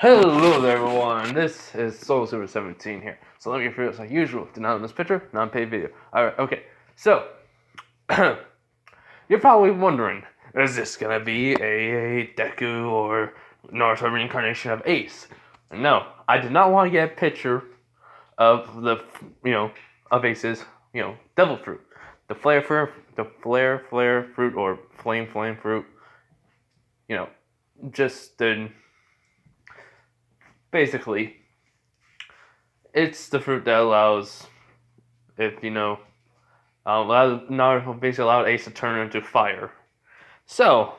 Hello there, everyone. This is Soul Super 17 here. So let me get through this like usual. Did not on this picture, non-paid video. Alright, okay. So, you're probably wondering, is this gonna be a Deku or Naruto reincarnation of Ace? No, I did not want to get a picture of the, of Ace's, devil fruit. The flare fruit, or flame fruit. Just the... Basically, it's the fruit that allows, Naruto basically allowed Ace to turn into fire. So,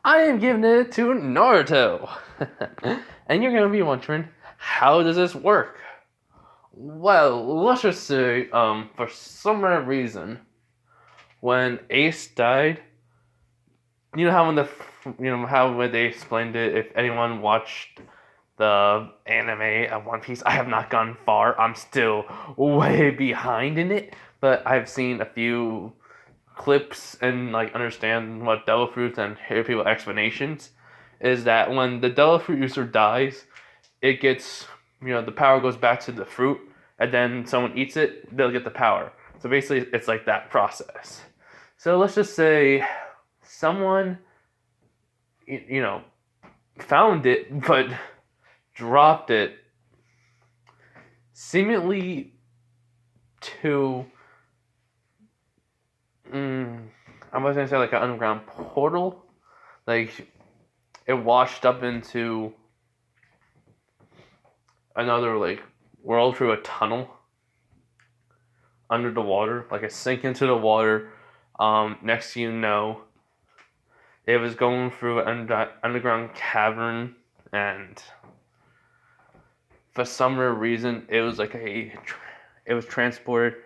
I am giving it to Naruto. And you're going to be wondering, how does this work? Well, let's just say, for some reason, when Ace died, how when they explained it, if anyone watched the anime of One Piece, I have not gone far. I'm still way behind in it, but I've seen a few clips and understand what devil fruits and hear people explanations. Is that when the devil fruit user dies, it gets the power goes back to the fruit, and then someone eats it, they'll get the power. So basically, it's like that process. So let's just say someone found it, but dropped it seemingly to I was gonna say like an underground portal. Like it washed up into another world through a tunnel under the water. Like it sank into the water. Next thing you know, it was going through an underground cavern, and for some reason, it was it was transported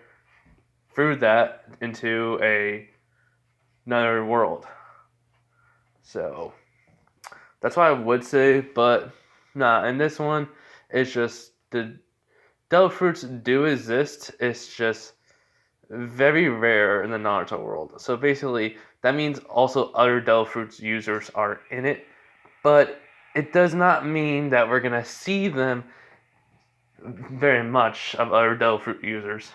through that into another world. So that's what I would say, but nah. In this one, it's just the devil fruits do exist. It's just very rare in the Naruto world. So basically, that means also other devil fruits users are in it, but it does not mean that we're gonna see them very much of other devil fruit users.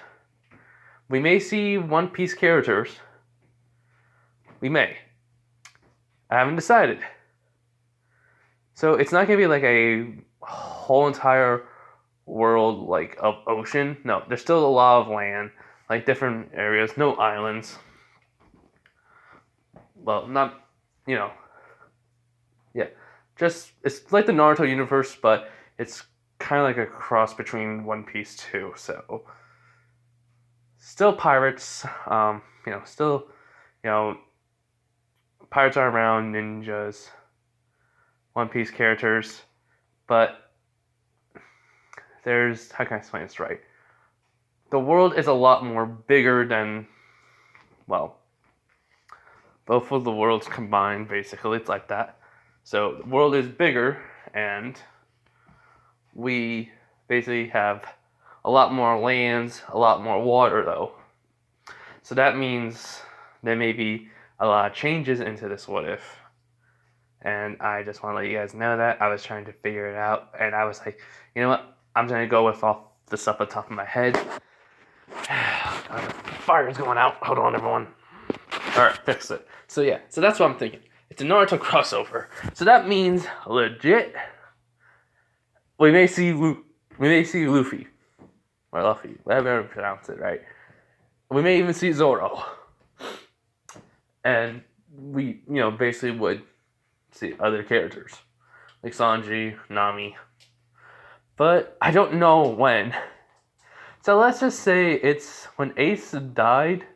We may see One Piece characters. We may. I haven't decided. So it's not gonna be like a whole entire world of ocean. No, there's still a lot of land, different areas, no islands. Well, not, yeah. Just, it's like the Naruto universe, but it's kind of like a cross between One Piece 2, so still pirates, still, pirates are around, ninjas, One Piece characters, but there's, how can I explain this right? The world is a lot more bigger than, well, both of the worlds combined, basically, it's like that. So the world is bigger, and we basically have a lot more lands, a lot more water, though. So that means there may be a lot of changes into this what if. And I just want to let you guys know that. I was trying to figure it out, and I was like, you know what? I'm going to go with off the stuff on top of my head. Fire is going out. Hold on, everyone. Alright, fix it. So yeah, so that's what I'm thinking. It's a Naruto crossover. So that means, legit, we may see Luffy. Or Luffy, whatever you pronounce it, right? We may even see Zoro. And we, basically would see other characters. Like Sanji, Nami. But I don't know when. So let's just say it's when Ace died,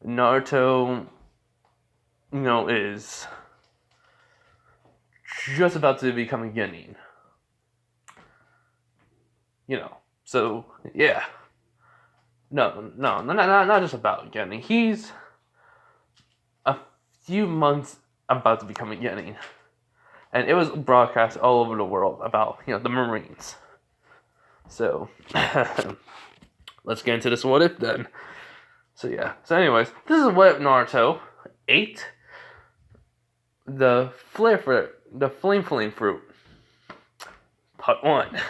Naruto, is just about to become a Genin. So, yeah. No, not just about Genin. He's a few months about to become a Genin. And it was broadcast all over the world about, the Marines. So, let's get into this what if then. So yeah. So anyways, this is what if Naruto ate the flame fruit. Part 1.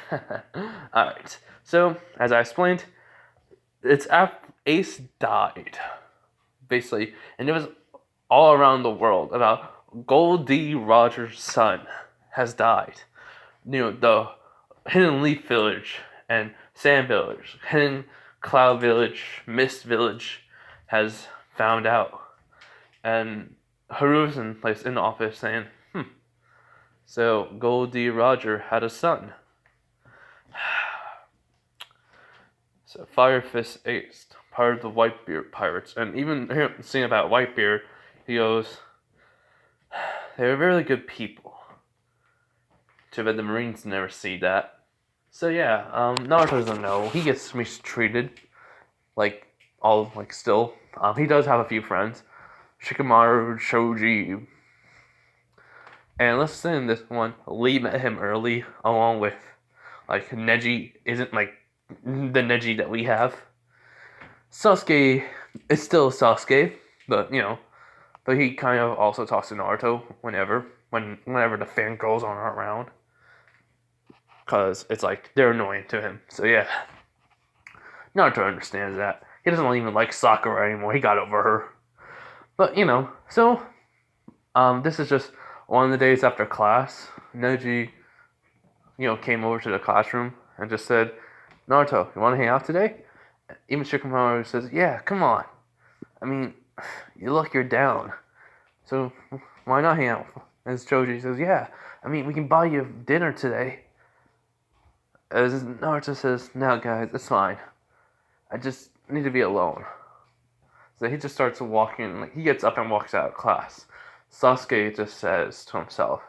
Alright, so, as I explained, it's after Ace died, basically, and it was all around the world about Goldie Rogers' son has died. The Hidden Leaf Village and Sand Village, Hidden Cloud Village, Mist Village has found out. And Haruzen placed in the office saying, so Goldie Roger had a son. So Fire Fist Ace, part of the Whitebeard Pirates. And even here, seeing about Whitebeard, he goes, they were really good people. Too bad the Marines never see that. So yeah, Naruto doesn't know. He gets mistreated. Still. He does have a few friends. Shikamaru, Shoji. And let's say in this one, Lee met him early, along with, Neji isn't, the Neji that we have. Sasuke is still Sasuke, but he kind of also talks to Naruto whenever the fangirls aren't around. Because it's they're annoying to him. So yeah, Naruto understands that. He doesn't even like Sakura anymore. He got over her. But, so, this is just one of the days after class. Neji, came over to the classroom and just said, Naruto, you want to hang out today? Even Shikamaru says, yeah, come on. I mean, you look, you're down. So, why not hang out? As Choji says, yeah, I mean, we can buy you dinner today. As Naruto says, no, guys, it's fine. I just need to be alone. So he just starts walking, he gets up and walks out of class. Sasuke just says to himself,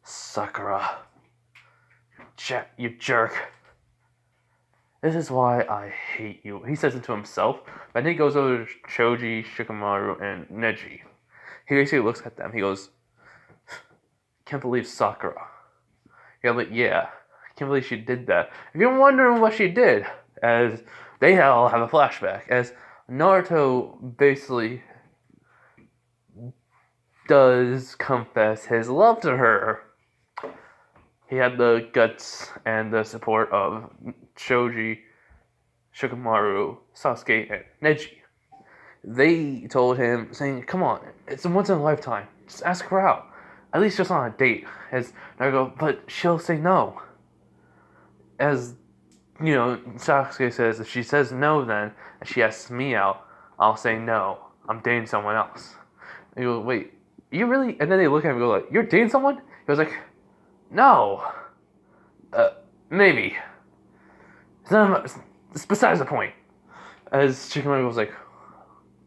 Sakura, you jerk. This is why I hate you. He says it to himself, but then he goes over to Choji, Shikamaru, and Neji. He basically looks at them, he goes, can't believe Sakura. Yeah, I can't believe she did that. If you're wondering what she did, as they all have a flashback, as Naruto basically does confess his love to her. He had the guts and the support of Shoji, Shikamaru, Sasuke, and Neji. They told him, saying, come on, it's a once in a lifetime. Just ask her out. At least just on a date. As Naruto, but she'll say no. As, Sasuke says, if she says no then, and she asks me out, I'll say no. I'm dating someone else. They go, wait, you really? And then they look at him and go you're dating someone? He goes no. Maybe. It's besides the point. As Shikamaru goes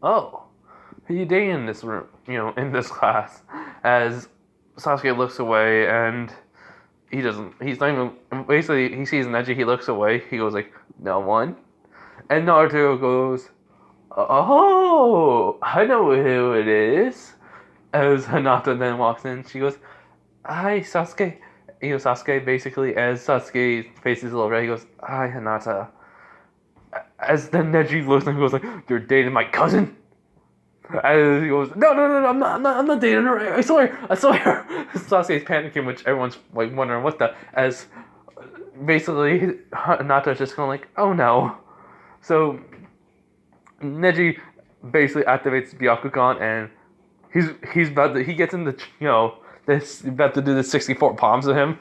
oh, who are you dating in this room, in this class? As Sasuke looks away and he's not even, basically he sees Neji, he looks away, he goes no one. And Naruto goes, oh, I know who it is. As Hinata then walks in, she goes, hi, Sasuke. Sasuke basically, as Sasuke's face is a little red, he goes, hi, Hinata. As then Neji looks and goes you're dating my cousin? As he goes, no, I'm not dating her. I swear. Sasuke's panicking, which everyone's wondering what the. As basically Hinata's just going oh no. So Neji basically activates Byakugan and he's about to, he gets in the this about to do the 64 palms of him,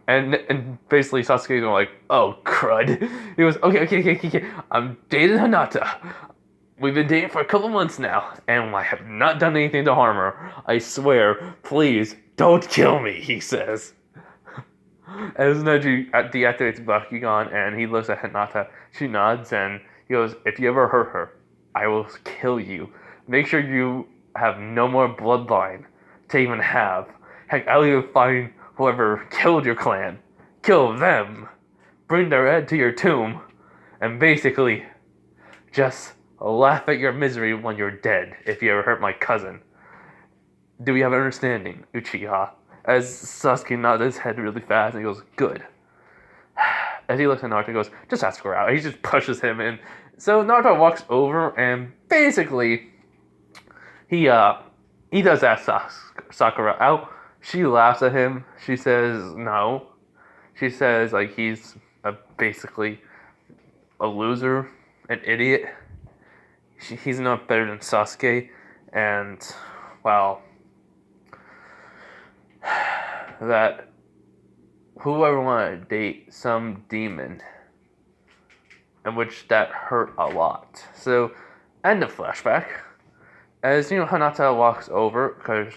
and basically Sasuke's going oh crud. He goes okay. I'm dating Hinata. We've been dating for a couple months now, and I have not done anything to harm her. I swear, please don't kill me. He says. As Neji deactivates Bakugan and he looks at Hinata, she nods and he goes, if you ever hurt her, I will kill you. Make sure you have no more bloodline to even have. Heck, I'll even find whoever killed your clan. Kill them. Bring their head to your tomb. And basically, just laugh at your misery when you're dead if you ever hurt my cousin. Do we have an understanding, Uchiha? As Sasuke nods his head really fast and he goes, good. As he looks at Naruto, he goes, just ask her out. He just pushes him in. So Naruto walks over and basically he does ask Sakura out. She laughs at him. She says no. She says like he's basically a loser, an idiot. He's not better than Sasuke, and well, that whoever wanted to date some demon, in which that hurt a lot. So, end of flashback. As Hinata walks over because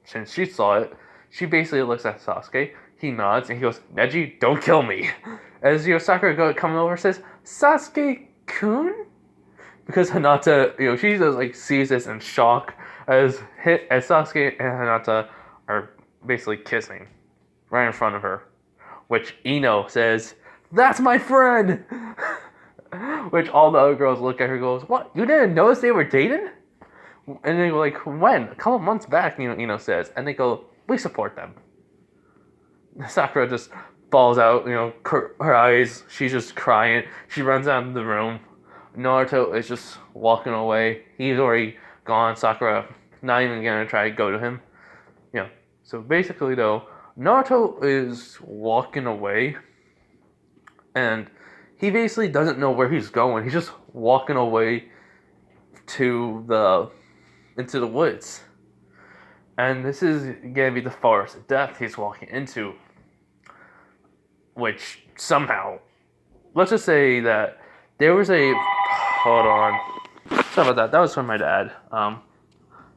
since she saw it, she basically looks at Sasuke. He nods and he goes, "Neji, don't kill me." As Sakura coming over says, "Sasuke-kun?" Because Hinata, she just like sees this in shock as Sasuke and Hinata are basically kissing right in front of her, which Ino says, "That's my friend." Which all the other girls look at her and goes, "What? You didn't notice they were dating?" And they go like, "When? A couple months back," Ino says, and they go, "We support them." Sakura just falls out, her eyes, she's just crying. She runs out of the room. Naruto is just walking away. He's already gone. Sakura not even gonna try to go to him. So basically though, Naruto is walking away and he basically doesn't know where he's going. He's just walking away into the woods. And this is gonna be the forest of death he's walking into. Which somehow, let's just say that there was a, hold on, sorry about that. That was from my dad.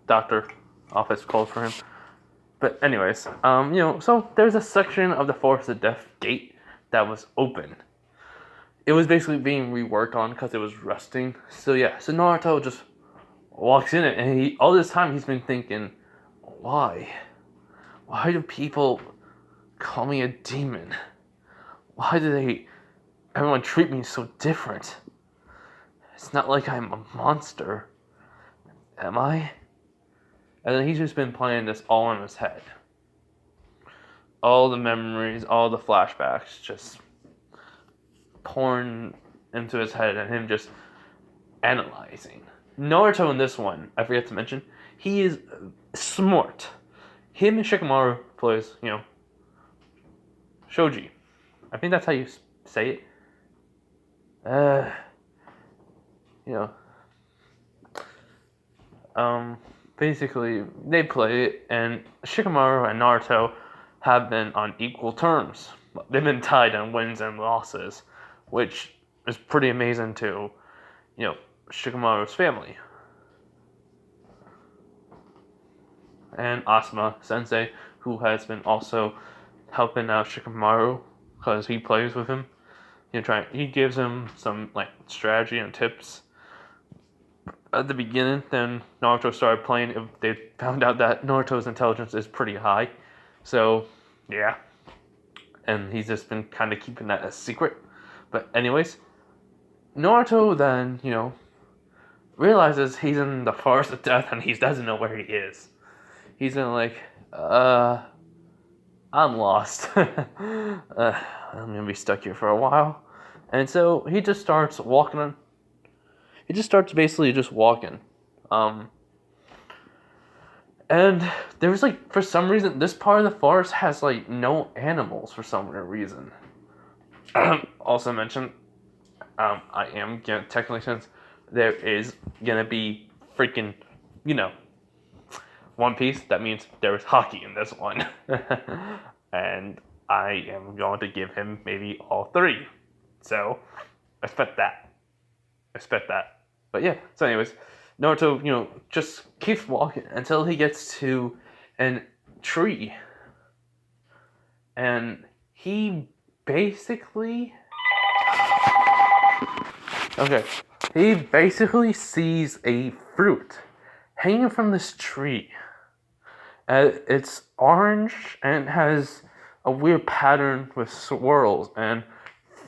Doctor office called for him. But anyways, so there's a section of the Forest of Death gate that was open. It was basically being reworked on because it was rusting. So yeah, so Naruto just walks in it, and all this time he's been thinking, why? Why do people call me a demon? Why do everyone treat me so different? It's not like I'm a monster. Am I? And then he's just been playing this all in his head. All the memories, all the flashbacks just pouring into his head and him just analyzing. Naruto in this one, I forget to mention, he is smart. Him and Shikamaru plays, Shoji. I think that's how you say it. Basically, they play it, and Shikamaru and Naruto have been on equal terms. They've been tied on wins and losses, which is pretty amazing to, Shikamaru's family. And Asuma Sensei, who has been also helping out Shikamaru because he plays with him. He gives him some strategy and tips at the beginning. Then Naruto started playing. They found out that Naruto's intelligence is pretty high, so yeah, and he's just been kind of keeping that a secret. But anyways, Naruto then realizes he's in the forest of death and he doesn't know where he is. He's in I'm lost. I'm gonna be stuck here for a while. And so he just starts walking. He just starts basically just walking. And there's for some reason, this part of the forest has no animals for some weird reason. Also mentioned, I am gonna technically, since there is gonna be freaking, One Piece, that means there is hockey in this one. And I am going to give him maybe all three. So, expect that. But yeah, so anyways, Naruto, just keeps walking until he gets to a tree. And he basically sees a fruit hanging from this tree. It's orange and has a weird pattern with swirls and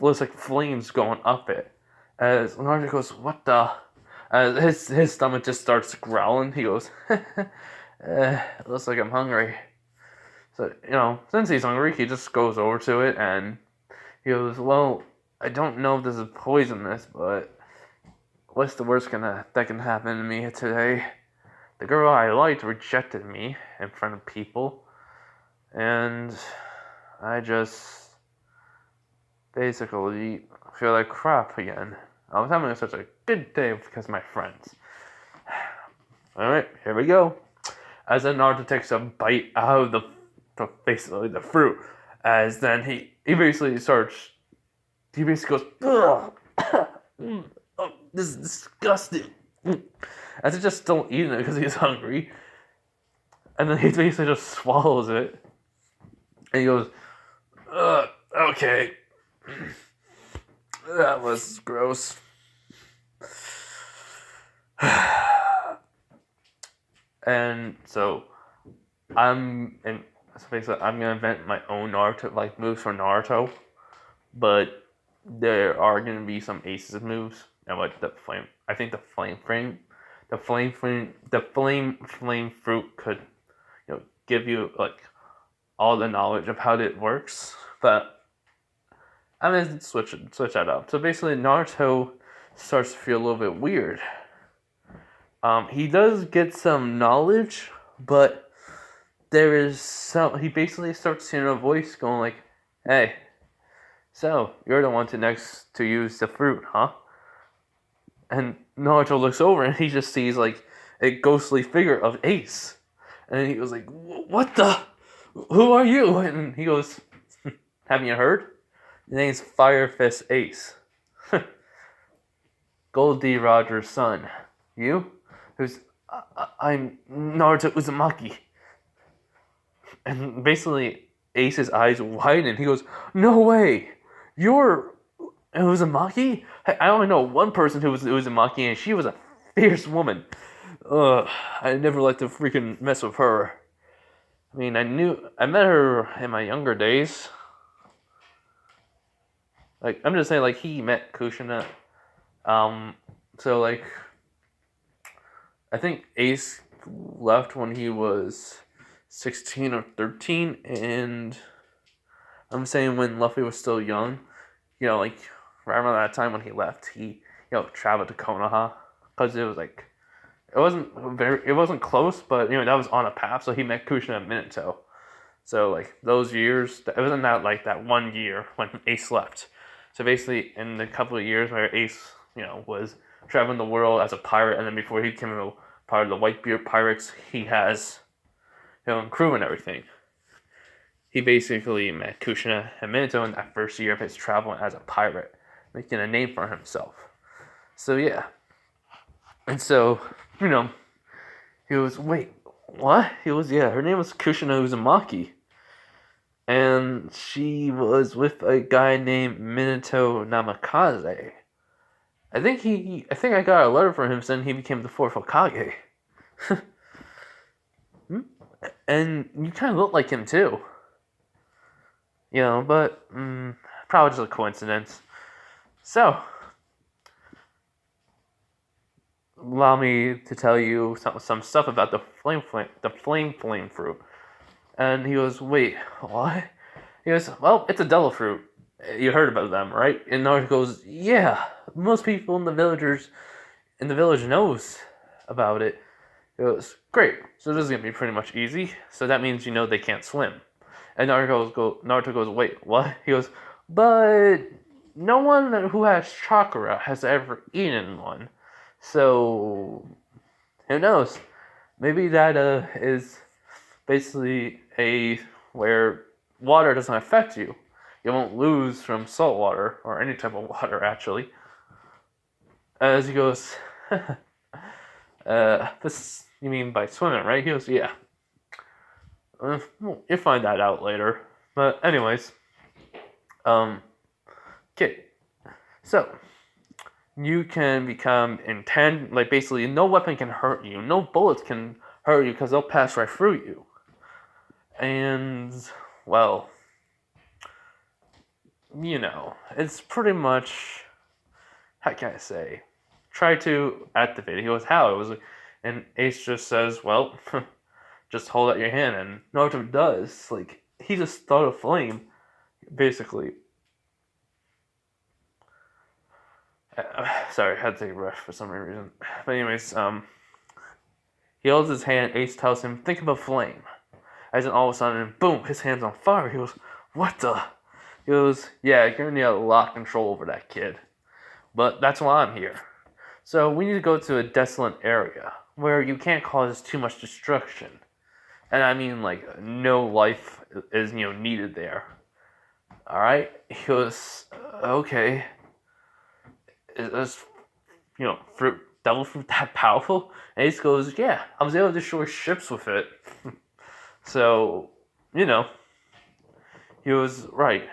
looks like flames going up it. As Naruto goes, "What the?" His stomach just starts growling. He goes, "Looks like I'm hungry." So since he's hungry, he just goes over to it and he goes, "Well, I don't know if this is poisonous, but what's the worst that can happen to me today? The girl I liked rejected me in front of people, and I just basically feel like crap again. I was having such a good day because of my friends. Alright, here we go. As then Naruto takes a bite out of basically the fruit. As then he basically goes, ugh, oh, this is disgusting. As he just still eating it because he's hungry. And then he basically just swallows it. And he goes, okay. That was gross. And so basically I'm gonna invent my own Naruto like moves for Naruto, but there are gonna be some aces moves and like the flame fruit could give you like all the knowledge of how it works, but I'm gonna switch that up. So basically Naruto starts to feel a little bit weird. He does get some knowledge, but he basically starts hearing a voice going like, hey, so you're the one next to use the fruit, huh? And Naruto looks over and he just sees like a ghostly figure of Ace. And he was like, what the? Who are you? And he goes, haven't you heard? His name's Fire Fist Ace. Goldie Roger's son. You? I'm Naruto Uzumaki. And basically, Ace's eyes widen. He goes, no way! You're Uzumaki? I only know one person who was Uzumaki, and she was a fierce woman. I never liked to freaking mess with her. I mean, I met her in my younger days. Like, I'm just saying, like, he met Kushina. So, like, I think Ace left when he was 16 or 13, and I'm saying when Luffy was still young, like, right around that time when he left, he, traveled to Konoha, because it was, like, it wasn't close, but, that was on a path, so he met Kushina and Minato. So, like, those years, it wasn't that 1 year when Ace left. So basically, in the couple of years where Ace, was traveling the world as a pirate, and then before he became a part of the Whitebeard Pirates, he has, crew and everything. He basically met Kushina and Minato in that first year of his travel as a pirate, making a name for himself. So yeah. And so, he was, wait, what? He was, yeah, her name was Kushina Uzumaki. And she was with a guy named Minato Namikaze. I think I got a letter from him saying he became the fourth Hokage. And you kind of look like him too. But probably just a coincidence. So, allow me to tell you some stuff about the flame fruit. And he goes, wait, what? He goes, well, it's a devil fruit. You heard about them, right? And Naruto goes, yeah, most people in the village knows about it. He goes, great, so this is going to be pretty much easy. So that means they can't swim. And Naruto goes, wait, what? He goes, but no one who has chakra has ever eaten one. So, who knows? Maybe that is basically where water doesn't affect you. You won't lose from salt water, or any type of water, actually. As he goes, this you mean by swimming, right? He goes, yeah. You'll find that out later. But anyways, okay. So, you can become intent, like basically no weapon can hurt you. No bullets can hurt you because they'll pass right through you. And, well, it's pretty much, how can I say, try to activate it. He goes, how? It was, and Ace just says, well, just hold out your hand, and Naruto does. Like, he just thought of flame, basically. Sorry, I had to take a breath for some reason. But anyways, he holds his hand, Ace tells him, think about flame. As in all of a sudden, boom, his hand's on fire. He goes, what the? He goes, yeah, you're gonna need a lot of control over that kid. But that's why I'm here. So we need to go to a desolate area where you can't cause too much destruction. And I mean, like, no life is, needed there. Alright? He goes, okay. Is, fruit, devil fruit that powerful? And Ace goes, yeah, I was able to destroy ships with it. So, he was right.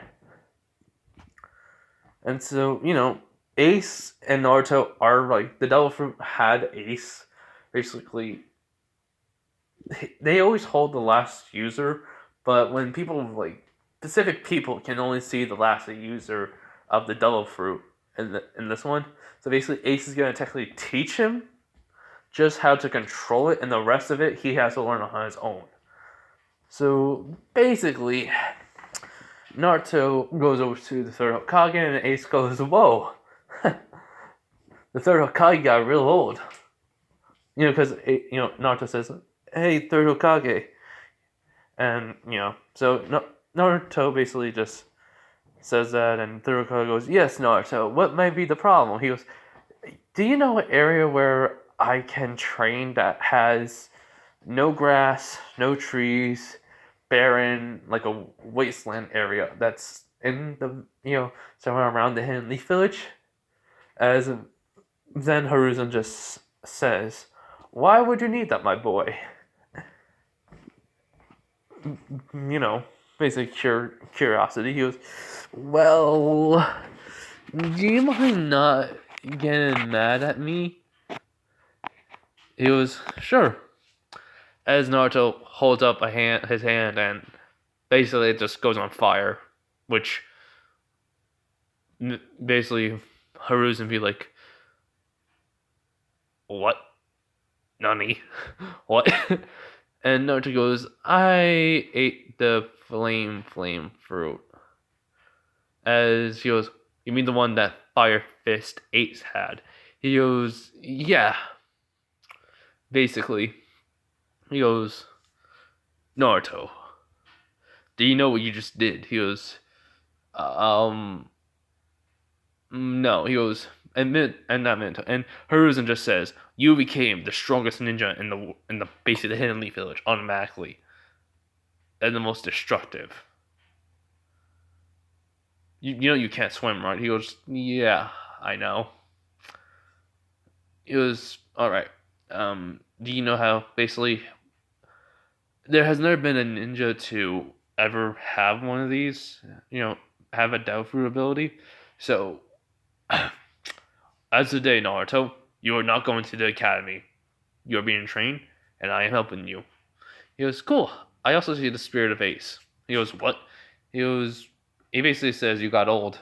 And so, Ace and Naruto are like, the devil fruit had Ace. Basically, they always hold the last user, but when people, like, specific people can only see the last user of the devil fruit in this one. So basically, Ace is going to technically teach him just how to control it, and the rest of it he has to learn on his own. So basically, Naruto goes over to the third Hokage, and Ace goes, whoa, the third Hokage got real old. Because, Naruto says, hey, third Hokage. And, so Naruto basically just says that, and third Hokage goes, yes, Naruto, what might be the problem? He goes, do you know an area where I can train that has no grass, no trees, barren, like a wasteland area that's in the, somewhere around the Hidden Leaf Village? As then Hiruzen just says, why would you need that, my boy? Basic curiosity. He goes, well, do you mind not getting mad at me? He goes, sure. As Naruto holds up his hand, and basically it just goes on fire, which basically Hiruzen be like, what? Nani? What? And Naruto goes, I ate the flame fruit. As he goes, you mean the one that Fire Fist Ace had? He goes, yeah. Basically, he goes, Naruto, do you know what you just did? He goes, no. He goes, and not Minto. And Hiruzen just says, you became the strongest ninja in the basically the Hidden Leaf Village automatically, and the most destructive. You know you can't swim, right? He goes, yeah, I know. He goes, all right. Do you know how basically there has never been a ninja to ever have one of these? Have a Doubtfruit ability. So, as of today, Naruto, you are not going to the academy. You are being trained, and I am helping you. He goes, cool. I also see the spirit of Ace. He goes, what? He basically says you got old.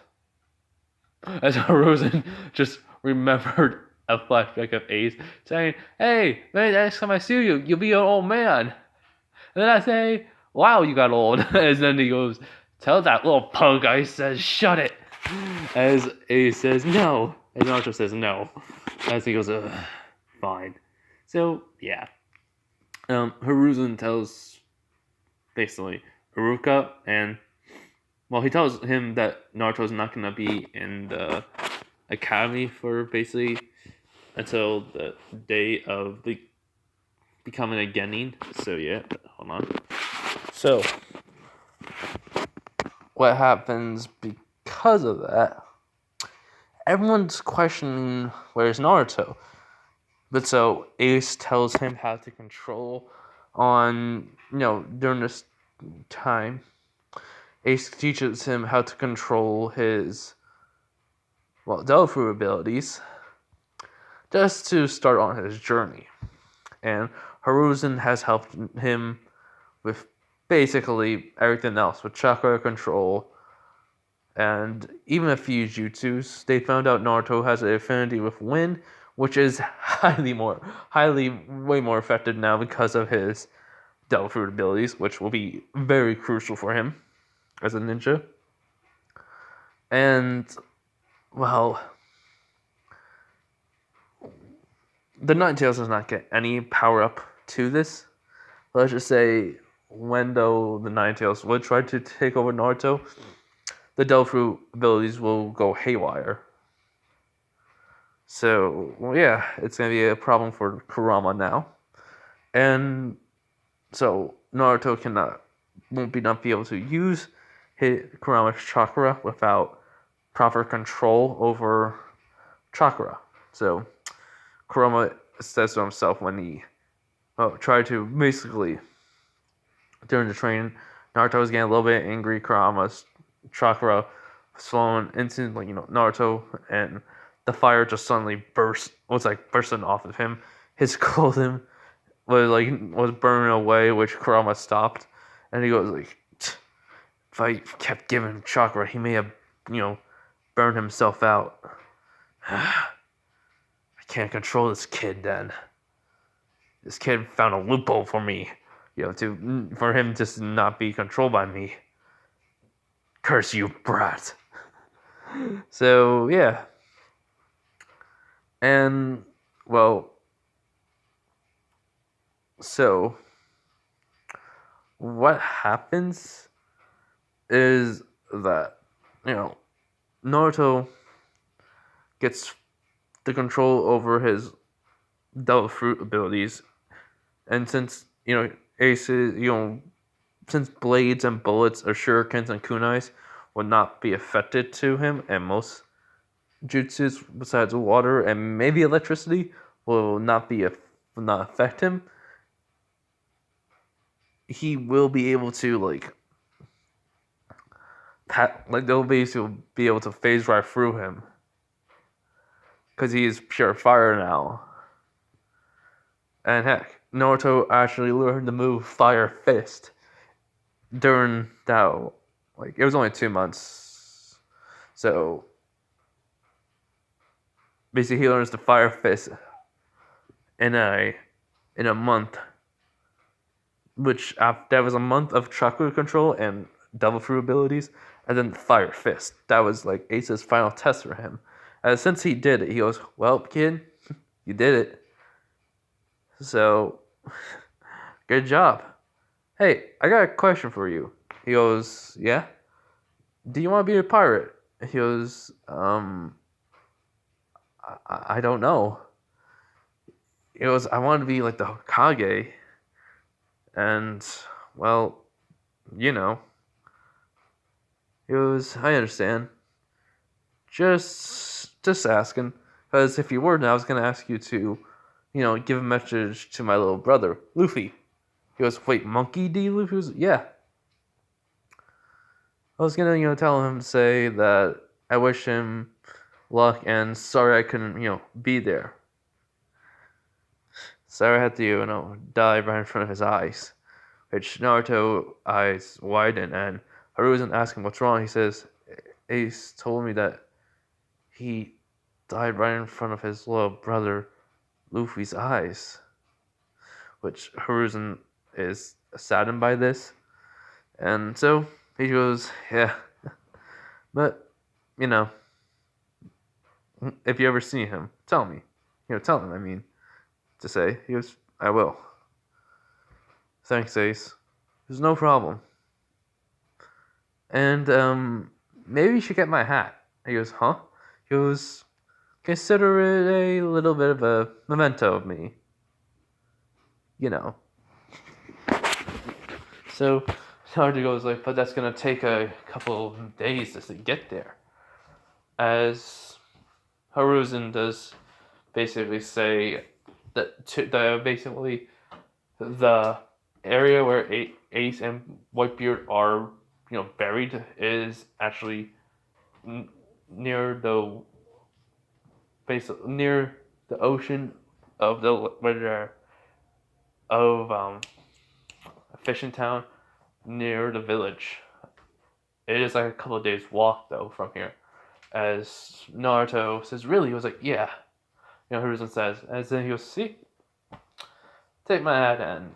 As Hiruzen just remembered a flashback of Ace saying, hey, man, next time I see you, you'll be an old man. And then I say, wow, you got old. As then he goes, tell that little punk, I says, shut it. As Ace says, no. As Naruto says, no. As he goes, fine. So, yeah. Hiruzen tells, basically, Iruka, and, well, he tells him that Naruto's not going to be in the academy for basically until the day of the becoming a genin. So, yeah, hold on. So, what happens because of that? Everyone's questioning where's Naruto. But so Ace tells him how to control on, during this time. Ace teaches him how to control his, Dofu abilities just to start on his journey. And Hiruzen has helped him with basically everything else, with chakra control, and even a few jutsus. They found out Naruto has an affinity with wind, which is way more effective now because of his Devil Fruit abilities, which will be very crucial for him as a ninja. And, well, the Ninetales does not get any power up to this. Let's just say when though the Ninetales would try to take over Naruto, the devil fruit abilities will go haywire. So, well, yeah, it's going to be a problem for Kurama now. And so Naruto won't not be able to use Kurama's chakra without proper control over chakra. So Kurama says to himself when he tried to basically during the training, Naruto was getting a little bit angry. Kurama's chakra was flowing into Naruto, and the fire just suddenly bursting off of him. His clothing was burning away, which Kurama stopped, and he goes like, if I kept giving him chakra, he may have burned himself out. I can't control this kid then. This kid found a loophole for me, for him to not be controlled by me. Curse you, brat. So yeah, and well, so what happens is that Naruto gets the control over his devil fruit abilities, and since aces, since blades and bullets or shurikens and kunais will not be affected to him, and most jutsus besides water and maybe electricity will not affect him, he will be able to they'll basically be able to phase right through him because he is pure fire now. And heck, Naruto actually learned the move Fire Fist during that, it was only 2 months. So, basically he learns the Fire Fist in a month. Which, that was a month of chakra control and devil fruit abilities, and then the Fire Fist. That was Ace's final test for him. And since he did it, he goes, well, kid, you did it. So, good job. Hey, I got a question for you. He goes, yeah? Do you want to be a pirate? He goes, I don't know. He goes, I want to be like the Hokage. And, well, He goes, I understand. Just asking. Because if you weren't, I was going to ask you to, give a message to my little brother, Luffy. He goes, wait, Monkey D? Luffy goes, yeah. I was going to, tell him to say that I wish him luck and sorry I couldn't, be there. Sorry I had to, die right in front of his eyes. Which Naruto eyes widen and Hiruzen asks him what's wrong. He says, Ace told me that he died right in front of his little brother Luffy's eyes. Which Hiruzen is saddened by this. And so he goes, yeah. But, if you ever see him, tell me. Tell him, to say. He goes, I will. Thanks, Ace. There's no problem. And, maybe you should get my hat. He goes, huh? He goes, consider it a little bit of a memento of me. So, Naruto goes but that's gonna take a couple of days just to get there. As Hiruzen does basically say that basically the area where Ace and Whitebeard are, buried is actually near the ocean of a fishing town near the village. It is a couple of days walk though from here. As Naruto says, really? He was like, yeah. Hiruzen says, as then he goes, see, take my hat and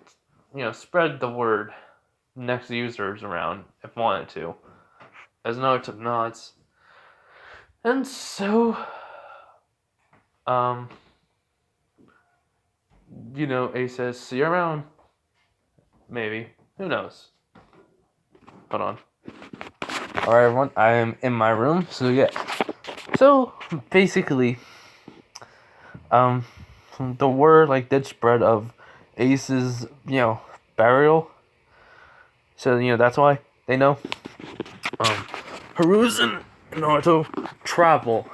spread the word next users around if wanted to. As Naruto nods, and so Ace says, see you around. Maybe. Who knows? Hold on. Alright, everyone, I am in my room, so yeah. So, basically, um, the word, like, did spread of Ace's, burial. So, that's why they know. Hiruzen and Naruto travel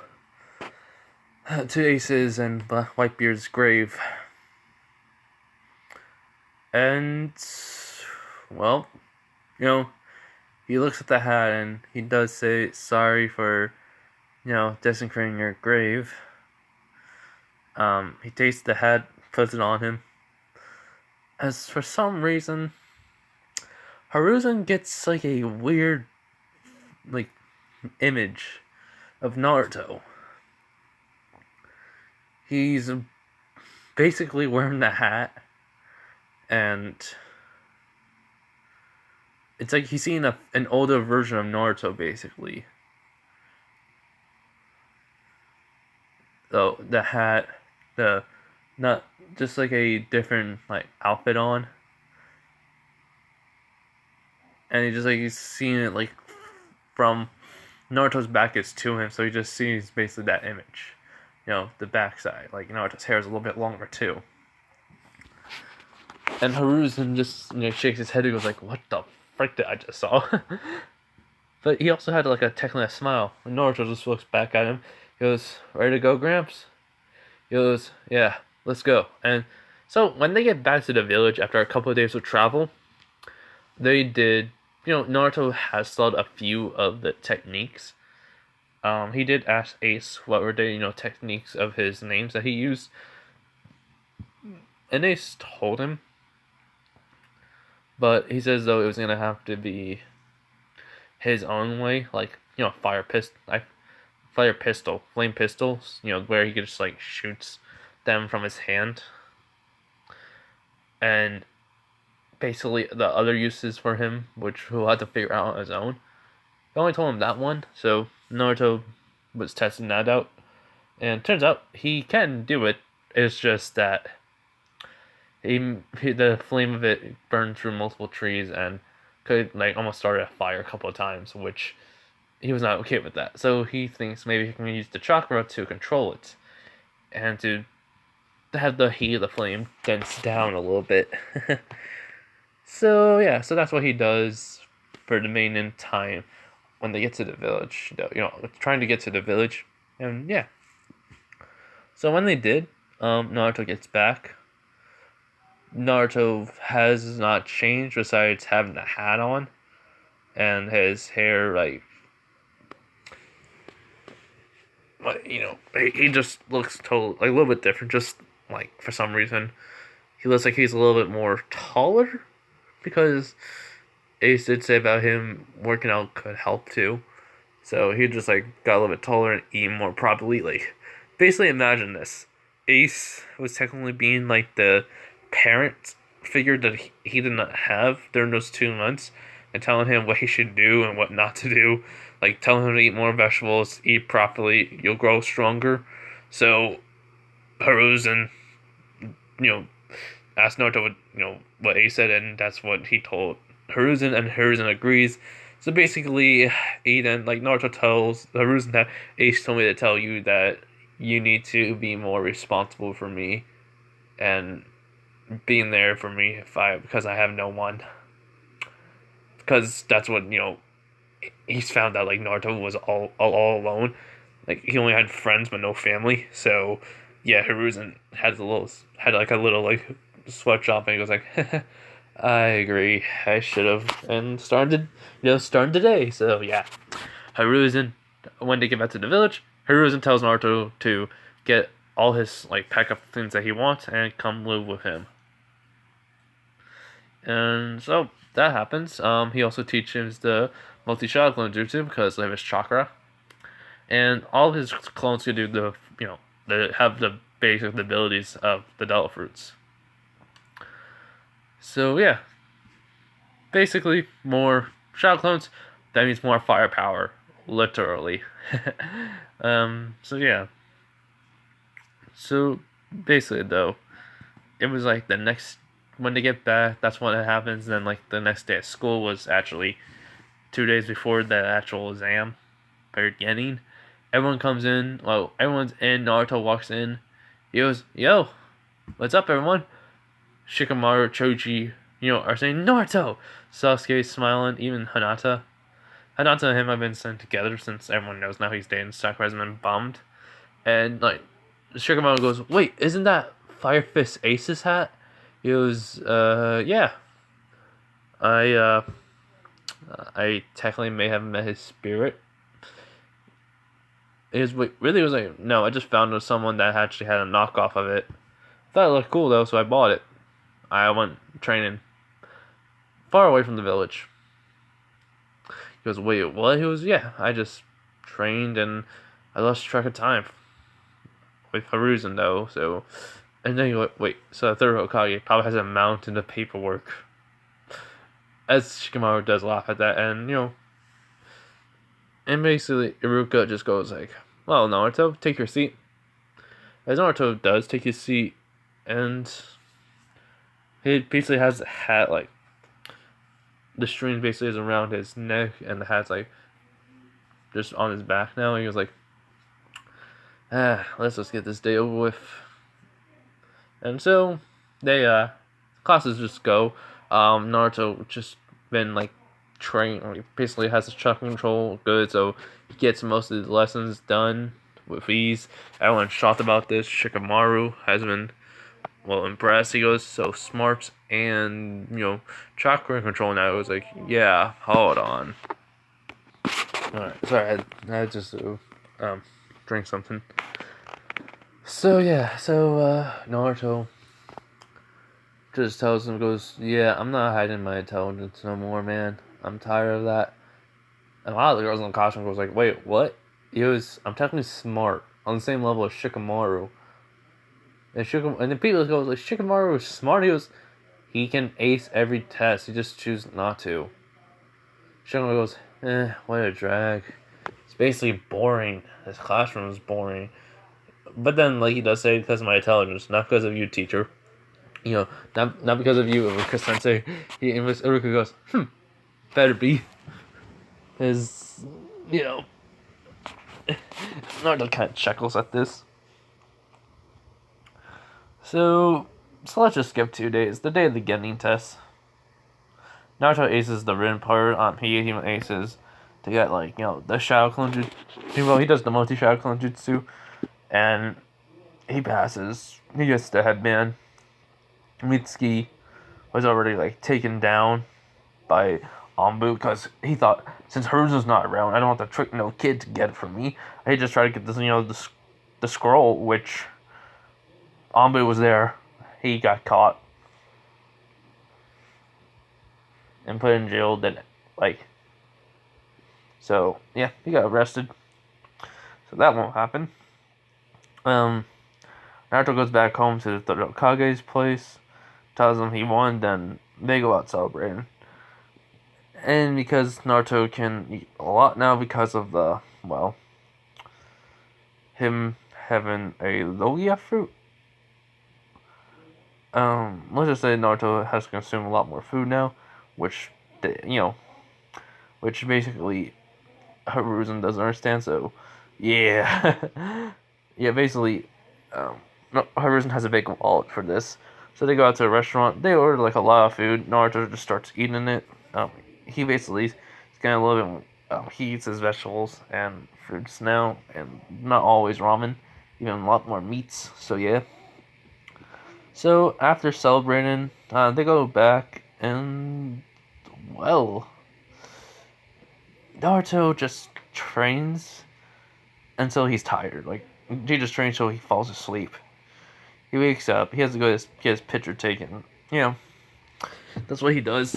to Ace's and Whitebeard's grave. And, well, he looks at the hat and he does say sorry for, desecrating your grave. He takes the hat, puts it on him. As for some reason, Hiruzen gets like a weird, like, image of Naruto. He's basically wearing the hat, and it's like he's seeing an older version of Naruto, basically. So the hat, the not just like a different like outfit on, and he's seeing it like from Naruto's back is to him, so he just sees basically that image. The backside. Like Naruto's hair is a little bit longer too. And Hiruzen just shakes his head and goes like, "What the frick did I just saw?" But he also had like technically a smile. And Naruto just looks back at him. He goes, "Ready to go, Gramps?" He goes, "Yeah, let's go." And so when they get back to the village after a couple of days of travel, they did. Naruto has taught a few of the techniques. He did ask Ace what were the techniques of his names that he used, and Ace told him. But he says though it was gonna have to be his own way, like flame pistols, where he just like shoots them from his hand, and basically the other uses for him, which he'll have to figure out on his own. He only told him that one, so Naruto was testing that out, and turns out he can do it. It's just that the flame of it burned through multiple trees and could like almost start a fire a couple of times, which he was not okay with that. So he thinks maybe he can use the chakra to control it and to have the heat of the flame dense down a little bit. So yeah, so that's what he does for the main time when they get to the village. Trying to get to the village, and yeah. So when they did, Naruto gets back. Naruto has not changed besides having a hat on, and his hair he just looks a little bit different. Just like for some reason, he looks like he's a little bit more taller, because Ace did say about him working out could help too. So he just like got a little bit taller and eat more properly. Like basically, imagine this: Ace was technically being like the parent figure that he did not have during those 2 months, and telling him what he should do and what not to do, like telling him to eat more vegetables, eat properly, you'll grow stronger. So Hiruzen, asked Naruto what Ace said, and that's what he told Hiruzen, and Hiruzen agrees. So basically, Naruto tells Hiruzen that Ace told me to tell you that you need to be more responsible for me, and being there for me because I have no one. Because that's what he's found out, like Naruto was all alone. Like he only had friends but no family. So yeah, Hiruzen had a little like sweat shop, and he goes like, I agree. I should have and started today. So yeah, Hiruzen, when they get back to the village, Hiruzen tells Naruto to get all his like pack of things that he wants and come live with him. And so that happens. He also teaches the multi-shot clone jutsu because they have his chakra, and all his clones can do they have the basic abilities of the Devil Fruits. So yeah, basically more shadow clones. That means more firepower, literally. So yeah. So basically, though, it was like the next when they get back. That's when it happens. And then like the next day at school was actually 2 days before the actual exam, beginning. Everyone comes in. Well, everyone's in. Naruto walks in. He goes, "Yo, what's up, everyone?" Shikamaru, Choji, are saying Naruto. Sasuke's smiling. Even Hinata. Hinata and him have been sent together since everyone knows now he's dating Sakura has been bummed. And like, Shikamaru goes, "Wait, isn't that Fire Fist Ace's hat?" He goes, yeah. I technically may have met his spirit. It was like, no, I just found someone that actually had a knockoff of it. Thought it looked cool though, so I bought it. I went training far away from the village. He goes, "Wait, what?" He goes, "Yeah, I just trained and I lost track of time with Hiruzen though, so." And then you go, "Wait, so the third Hokage probably has a mountain of paperwork." As Shikamaru does laugh at that, and and basically Iruka just goes like, "Well, Naruto, take your seat." As Naruto does take his seat, and he basically has a hat like the string basically is around his neck, and the hat's like just on his back now. And he was like, let's just get this day over with. And so classes just go. Naruto just been like trained, basically has his chakra control good, so he gets most of the lessons done with ease. Everyone's shocked about this. Shikamaru has been impressed. He goes, "So smart and chakra control now." It was like, yeah, hold on. Alright, sorry, I just drink something. So Naruto just tells him, goes, "Yeah, I'm not hiding my intelligence no more, man. I'm tired of that." And a lot of the girls in the costume goes like, "Wait, what?" I'm technically smart on the same level as Shikamaru. And then people go like, "Shikamaru is smart." He can ace every test. He just chooses not to. Shikamaru goes, what a drag. It's basically boring. This classroom is boring. But then, like he does say, because of my intelligence, not because of you, teacher. Not because of you, Iruka Sensei. Iruka goes, better be. Because, Naruto kind of chuckles at this. So let's just skip 2 days. The day of the Genin test. Naruto aces the written part. He even aces to get the Shadow Clone Jutsu. Well, he does the multi Shadow Clone Jutsu, and he passes. He gets the headband. Mitsuki was already taken down by Anbu because he thought, since Hiruzen's not around, I don't want to trick no kid to get it from me. I just try to get this the scroll, which Anbu was there. He got caught and put in jail. So yeah, he got arrested. So that won't happen. Naruto goes back home to the Hokage's place, tells him he won, then they go out celebrating. And because Naruto can eat a lot now because of him having a Logia fruit. Let's just say Naruto has consumed a lot more food now, which basically Hiruzen doesn't understand. So, yeah, yeah, basically, Hiruzen has a big wallet for this. So they go out to a restaurant. They order a lot of food. Naruto just starts eating it. He basically is getting a little bit. He eats his vegetables and fruits now, and not always ramen. Even a lot more meats. So yeah. So after celebrating, they go back and Naruto just trains until he's tired. He just trains till he falls asleep. He wakes up. He has to go get his picture taken. That's what he does.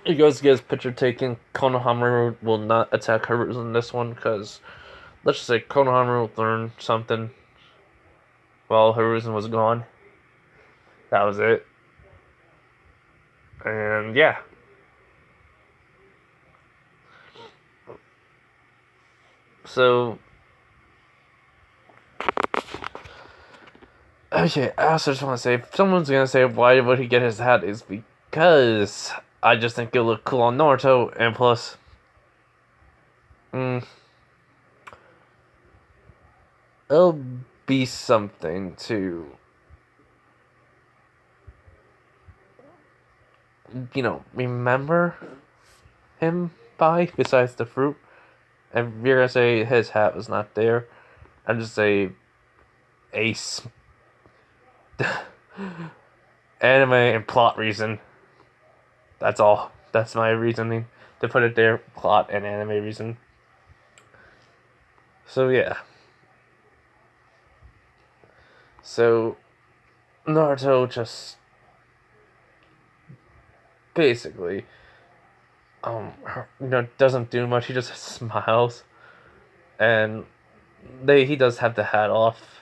He goes to get his picture taken. Konohamaru will not attack Hiruzen in this one because, let's just say, Konohamaru learned something while Hiruzen was gone. That was it. And yeah. So, okay, I also just want to say, if someone's going to say, why would he get his hat, is because I just think it'll look cool on Naruto, and plus, it'll be something to, remember him by, besides the fruit. And if you're gonna say his hat was not there, I'd just say Ace. Anime and plot reason. That's all. That's my reasoning to put it there. Plot and anime reason. So yeah. So Naruto just basically doesn't do much. He just smiles, and he does have the hat off.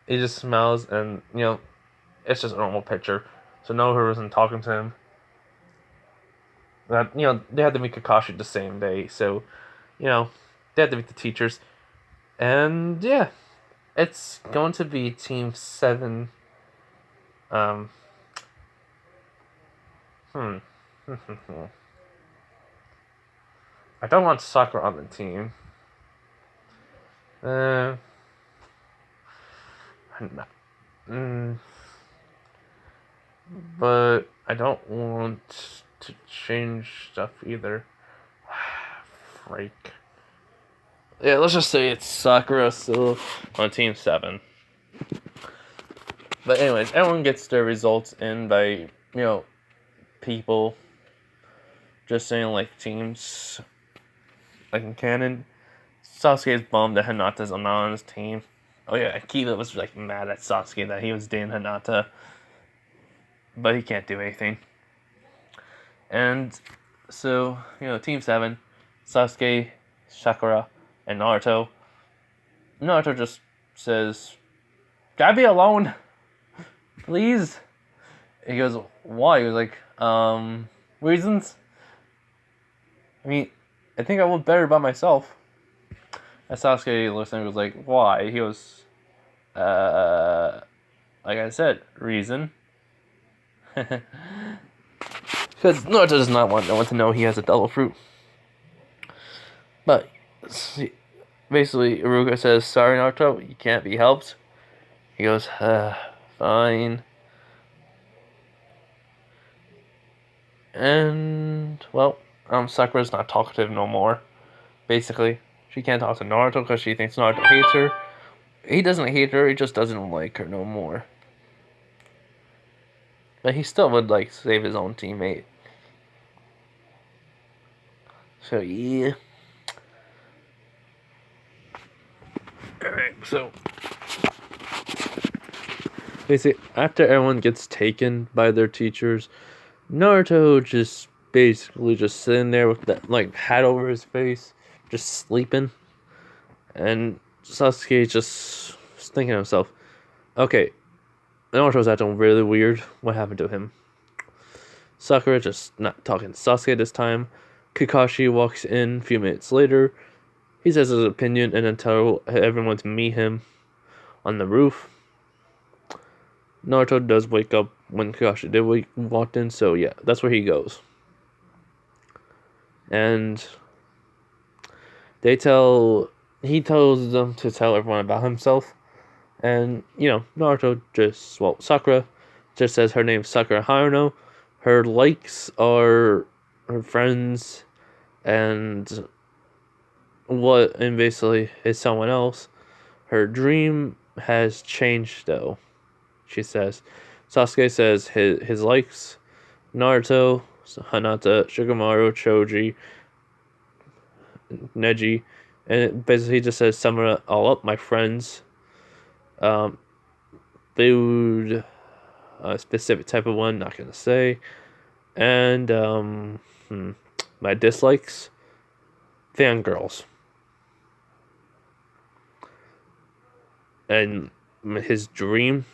He just smiles, and it's just a normal picture. So Naruto isn't talking to him. That they had to meet Kakashi the same day, so they had to meet the teachers, and yeah, it's going to be Team 7. I don't want Sakura on the team. But I don't want to change stuff either. Freak. Yeah, let's just say it's Sakura still on Team 7. But anyways, everyone gets their results in by, people just saying like teams. Like in canon, Sasuke's bummed that Hinata's not on his team. Oh yeah, Akiba was like mad at Sasuke that he was dating Hinata. But he can't do anything. And so, Team 7, Sasuke, Sakura, and Naruto. Naruto just says, "Can I be alone? Please?" He goes, "Why?" He was like, reasons? I mean, I think I look better by myself. And Sasuke listening was like, "Why?" He goes, like I said, reason. Because Naruto does not want no one to know he has a double fruit. But basically, Iruka says, "Sorry, Naruto, you can't be helped." He goes, "Fine." And well, Sakura's not talkative no more. Basically, she can't talk to Naruto because she thinks Naruto hates her. He doesn't hate her; he just doesn't like her no more. But he still would like save his own teammate. So yeah. Alright, so basically after everyone gets taken by their teachers, Naruto just basically just sitting there with that like hat over his face, just sleeping. And Sasuke just thinking to himself, okay, Naruto's acting really weird. What happened to him? Sakura just not talking to Sasuke this time. Kakashi walks in a few minutes later. He says his opinion and then tell everyone to meet him on the roof. Naruto does wake up when Kakashi did walked in, so yeah, that's where he goes. And he tells them to tell everyone about himself. And, Naruto Sakura just says her name's Sakura Haruno. Her likes are her friends and basically is someone else. Her dream has changed though, she says. Sasuke says his likes, Naruto, Hinata, Shikamaru, Choji, Neji, and it basically just says sum it all up, my friends. Food, a specific type of one, not gonna say. And my dislikes, fangirls. And his dream,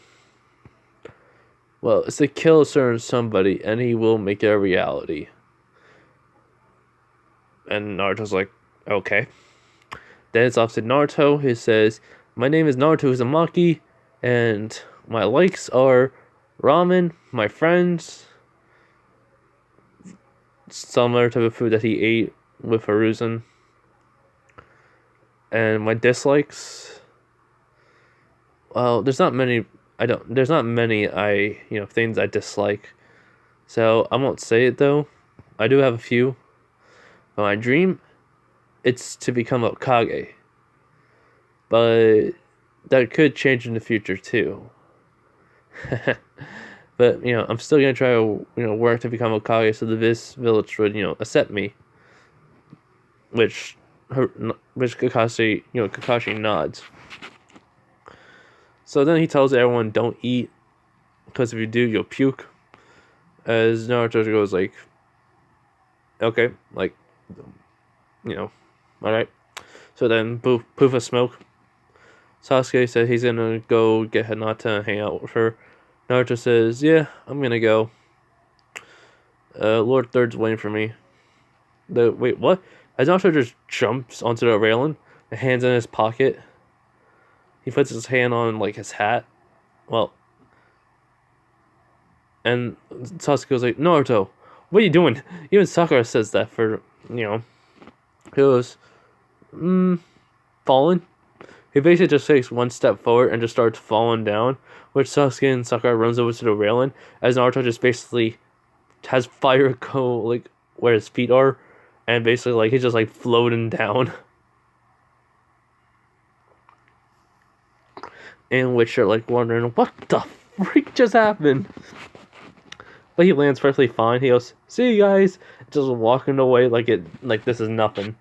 well, it's to kill a certain somebody, and he will make it a reality. And Naruto's like, okay. Then it's off to Naruto. He says, my name is Naruto Uzumaki, and my likes are ramen, my friends, similar type of food that he ate with Hiruzen. And my dislikes, well, there's not many. There's not many things I dislike. So I won't say it though. I do have a few. But my dream, it's to become a Kage. But that could change in the future too. But I'm still gonna try to work to become a Kage so this village would accept me. Which Kakashi nods. So then he tells everyone don't eat because if you do you'll puke. As Naruto goes like, okay, like, alright. So then poof of smoke. Sasuke said he's gonna go get Hinata and hang out with her. Naruto says, yeah, I'm gonna go. Lord Third's waiting for me. Wait, what? As Naruto just jumps onto the railing, the hand's in his pocket. He puts his hand on like his hat. Well, and Sasuke goes like, Naruto, what are you doing? Even Sakura says that for he goes, falling. He basically just takes one step forward and just starts falling down, which Sasuke and Sakura runs over to the railing, as Naruto just basically has fire go like where his feet are, and basically like he's just like floating down. In which you're like wondering, what the freak just happened? But he lands perfectly fine. He goes, see you guys, just walking away like this is nothing.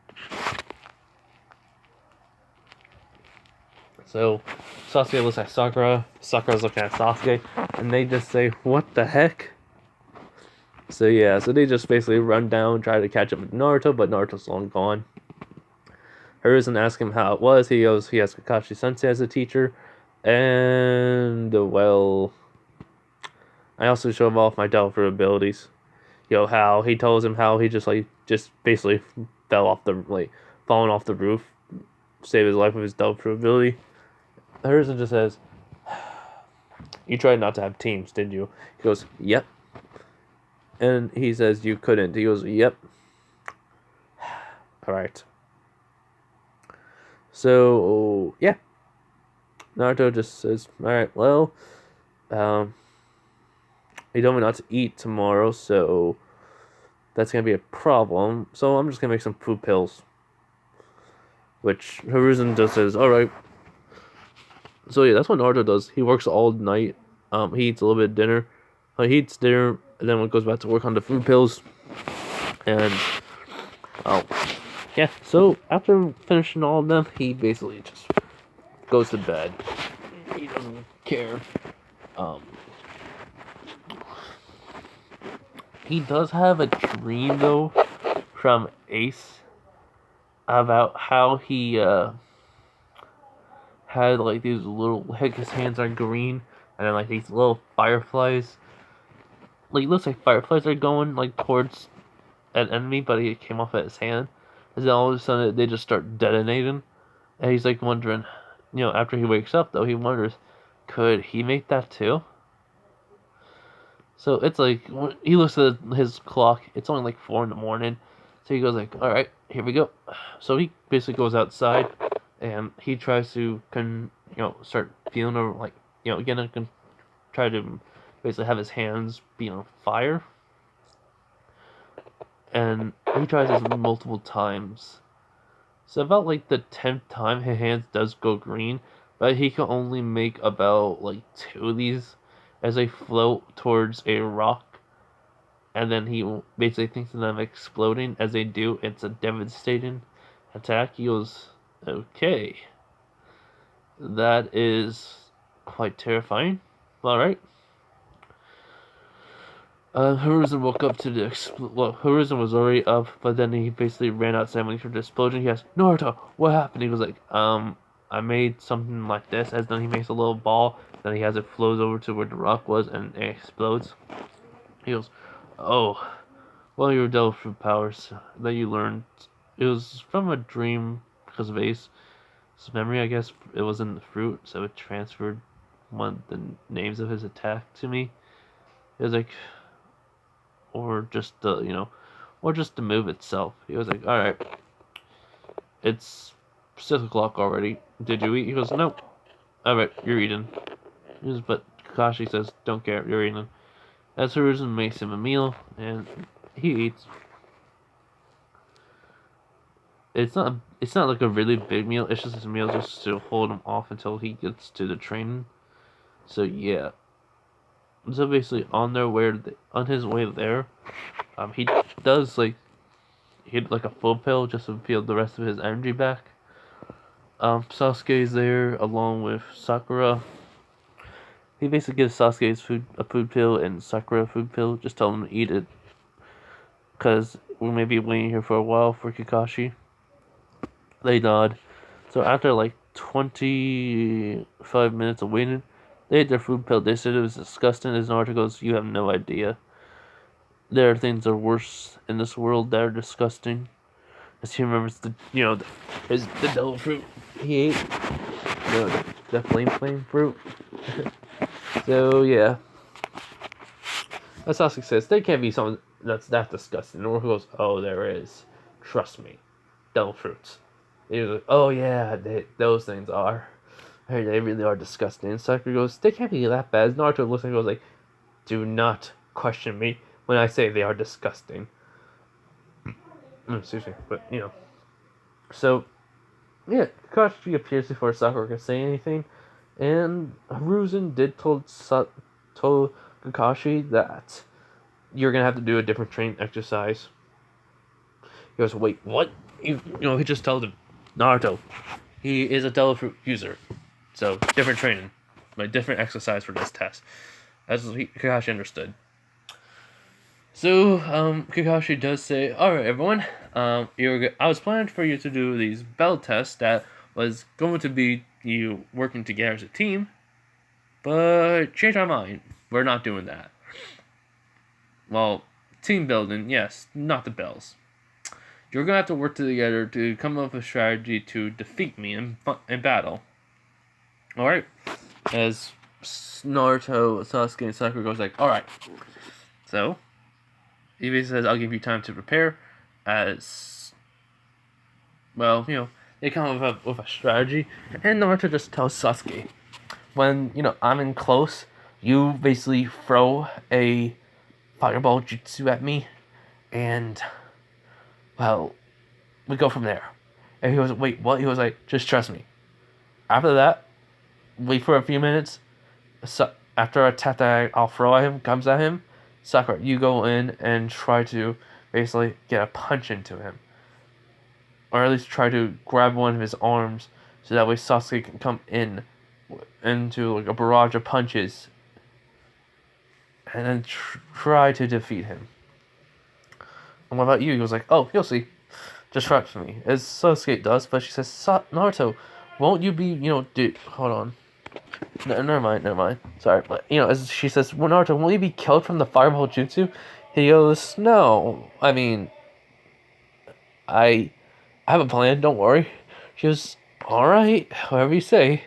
So Sasuke looks at Sakura, Sakura's looking at Sasuke, and they just say, what the heck? So yeah, so they just basically run down, try to catch up with Naruto, but Naruto's long gone. Hiruzen asks him how it was. He goes, he has Kakashi Sensei as a teacher, and well, I also show him off my Delver abilities. How he tells him how he just basically falling off the roof, save his life with his Delver ability. Hiruzen just says, you tried not to have teams, didn't you? He goes, yep. And he says, you couldn't. He goes, yep. Alright. So, yeah. Naruto just says, alright, well, he told me not to eat tomorrow, so that's going to be a problem. So I'm just going to make some food pills. Which Hiruzen just says, alright. So yeah, that's what Naruto does. He works all night. He eats a little bit of dinner. He eats dinner, and then goes back to work on the food pills. And, yeah. So after finishing all of them, he basically just goes to bed. He doesn't care. He does have a dream though from Ace about how he had like these little, his hands are green, and then like these little fireflies, like looks like fireflies are going like towards an enemy, but he came off at his hand, and then all of a sudden they just start detonating, and he's like wondering, after he wakes up though, he wonders, could he make that too? So it's like, he looks at his clock, it's only like 4 in the morning, so he goes like, alright, here we go. So he basically goes outside, and he tries to start feeling like again try to basically have his hands be on fire, and he tries this multiple times. So about like the 10th time his hands does go green, but he can only make about like 2 of these as they float towards a rock, and then he basically thinks of them exploding. As they do, it's a devastating attack. He goes, okay, that is quite terrifying. Alright. Hiruzen woke up to the Hiruzen was already up, but then he basically ran outside when he heard the explosion. He asked, Naruto, what happened? He was like, I made something like this, as then he makes a little ball, then he has it flows over to where the rock was, and it explodes. He goes, oh, well, your Devil Fruit powers that you learned, it was from a dream because of Ace's memory, I guess. It wasn't the fruit, so it transferred one of the names of his attack to me. It was like, or just the, or just the move itself. He was like, alright, it's 6 o'clock already. Did you eat? He goes, nope. Alright, you're eating. He goes, but Kakashi says, don't care, you're eating. As Hiruzen makes him a meal, and he eats. It's not like a really big meal. It's just a meal just to hold him off until he gets to the training. So yeah. So basically, on his way there, he does like hit like a full pill just to feel the rest of his energy back. Sasuke's there along with Sakura. He basically gives Sasuke's a food pill and Sakura a food pill. Just tell him to eat it, cause we may be waiting here for a while for Kakashi. They nod. So after like 25 minutes of waiting, they ate their food pill. They said it was disgusting. As Naruto goes, you have no idea. There are things that are worse in this world that are disgusting. As he remembers the devil fruit he ate. The flame fruit. So yeah. As Sasuke says, there can't be something that's that disgusting. And Naruto goes, oh, there is. Trust me. Devil fruits. He was like, oh yeah, those things are. They really are disgusting. And Sakura goes, they can't be that bad. Naruto looks and goes like, do not question me when I say they are disgusting. Excuse me, but So, yeah, Kakashi appears before Sakura can say anything, and Hiruzen did told Kakashi that you're gonna have to do a different training exercise. He goes, wait, what? He just told him, Naruto, he is a devil fruit user, so different training, like different exercise for this test. Kakashi understood. So, Kakashi does say, alright everyone, I was planning for you to do these bell tests that was going to be you working together as a team, but change our mind. We're not doing that. Well, team building, yes, not the bells. You're gonna have to work together to come up with a strategy to defeat me in battle. Alright? As Naruto, Sasuke, and Sakura goes like, alright. So, he basically says, I'll give you time to prepare. As, well, they come up with a strategy. And Naruto just tells Sasuke, when, I'm in close, you basically throw a fireball jutsu at me. And, well, we go from there. And he was, wait, what? He was like, just trust me. After that, wait for a few minutes. So, after a attack that I'll throw at him comes at him, Sakura, you go in and try to basically get a punch into him. Or at least try to grab one of his arms so that way Sasuke can come into like a barrage of punches and then try to defeat him. And what about you? He was like, oh, you'll see. Just trust me. As Sasuke does, but she says, Naruto, won't you be, dude, hold on. Never mind. Sorry, but as she says, well, Naruto, will you be killed from the fireball jutsu? He goes, no. I mean, I have a plan. Don't worry. She goes, all right, whatever you say.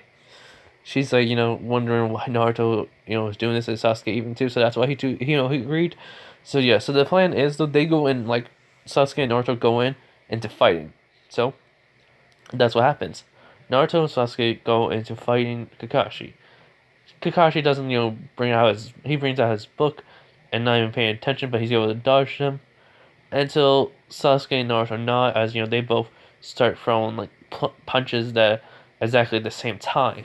She's like, wondering why Naruto, is doing this, and Sasuke even too. So that's why he agreed. So yeah, so the plan is that they go in, like Sasuke and Naruto go into fighting. So that's what happens. Naruto and Sasuke go into fighting Kakashi. Kakashi doesn't, he brings out his book and not even paying attention, but he's able to dodge them until Sasuke and Naruto nod as, they both start throwing, like, punches that exactly at the same time.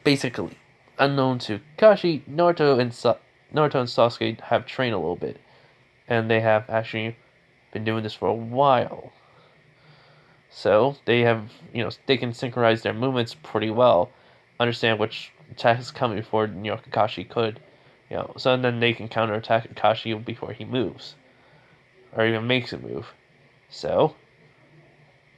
Basically, unknown to Kakashi, Naruto and Sasuke have trained a little bit, and they have actually been doing this for a while. So, they have, they can synchronize their movements pretty well, understand which attack is coming before, Kakashi could, so then they can counterattack Kakashi before he moves, or even makes a move. So,